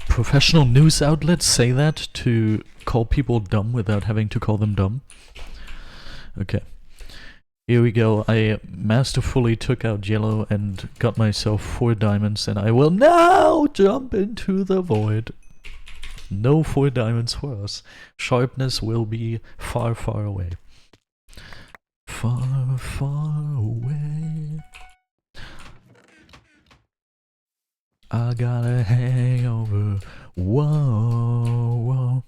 Professional news outlets say that to call people dumb without having to call them dumb. Okay. Here we go. I masterfully took out yellow and got myself 4 diamonds, and I will now jump into the void. No 4 diamonds for us. Sharpness will be far, far away. Far, far away. I got a hangover. Whoa, whoa.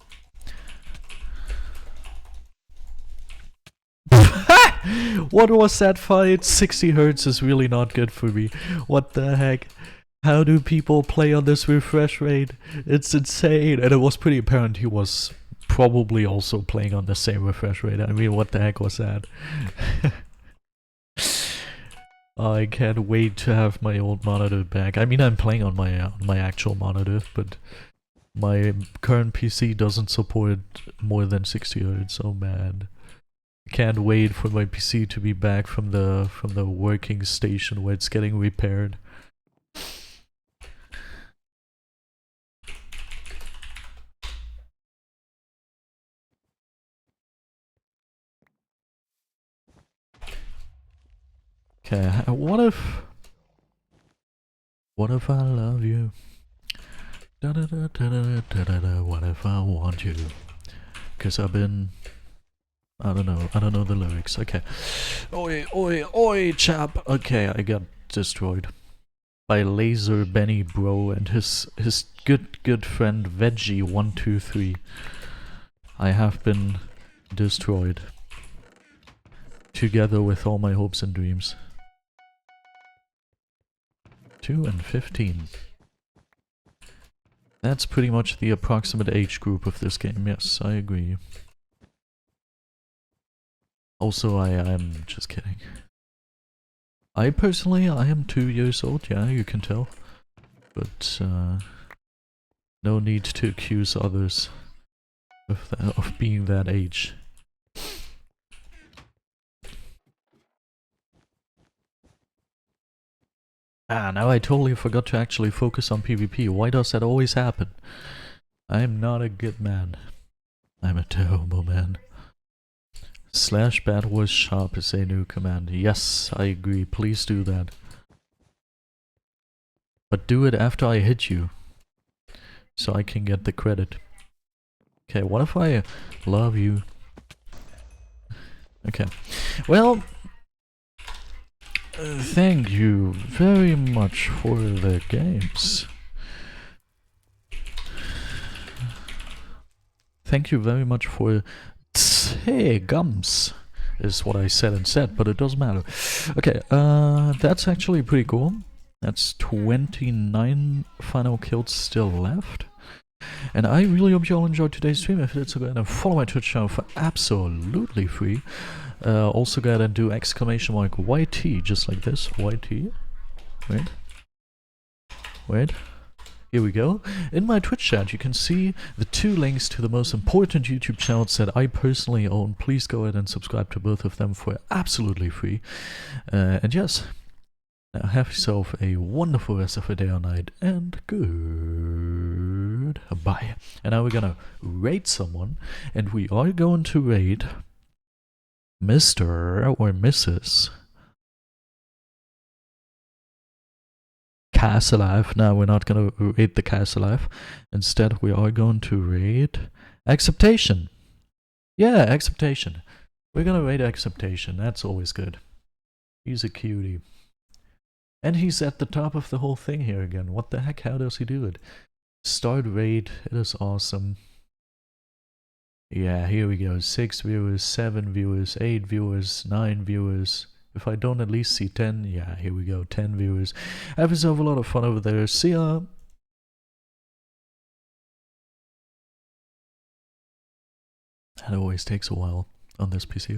What was that fight? 60 hertz is really not good for me. What the heck? How do people play on this refresh rate? It's insane. And it was pretty apparent he was probably also playing on the same refresh rate. I mean, what the heck was that? I can't wait to have my old monitor back. I mean, I'm playing on my actual monitor, but my current PC doesn't support more than 60 hertz. So bad. Can't wait for my PC to be back from the working station where it's getting repaired. Okay, what if What if I love you? Da da da da da da da da. What if I want you? Cause I've been. I don't know the lyrics. Okay. Oi, oi, oi, chap. Okay, I got destroyed by Laser Benny Bro and his good friend Veggie123. I have been destroyed. Together with all my hopes and dreams. 2 and 15. That's pretty much the approximate age group of this game. Yes, I agree. Also, I am just kidding. I personally, I am 2 years old, yeah, you can tell. But, no need to accuse others of being that age. Ah, now I totally forgot to actually focus on PvP. Why does that always happen? I am not a good man. I'm a terrible man. /BedWars sharp is a new command. Yes, I agree. Please do that. But do it after I hit you. So I can get the credit. Okay, what if I love you? Okay. Well, thank you very much for the games. Thank you very much for gums is what I said instead, but it doesn't matter. Okay, that's actually pretty cool. That's 29 final kills still left. And I really hope you all enjoyed today's stream. If you did so, go ahead and follow my Twitch channel for absolutely free. Also go ahead and do exclamation mark YT, just like this. YT. Wait. Here we go. In my Twitch chat, you can see the 2 links to the most important YouTube channels that I personally own. Please go ahead and subscribe to both of them for absolutely free. And yes, now have yourself a wonderful rest of the day or night, and goodbye. And now we're gonna raid someone, and we are going to raid Mr. or Mrs. Castle Life. No, we're not gonna raid the Castle Life. Instead, we are going to raid Acceptation. Yeah, Acceptation. We're gonna raid Acceptation. That's always good. He's a cutie. And he's at the top of the whole thing here again. What the heck? How does he do it? Start raid. It is awesome. Yeah, here we go. 6 viewers, 7 viewers, 8 viewers, 9 viewers. If I don't at least see 10, yeah, here we go, 10 viewers. Have yourself a lot of fun over there. See ya! That always takes a while on this PC.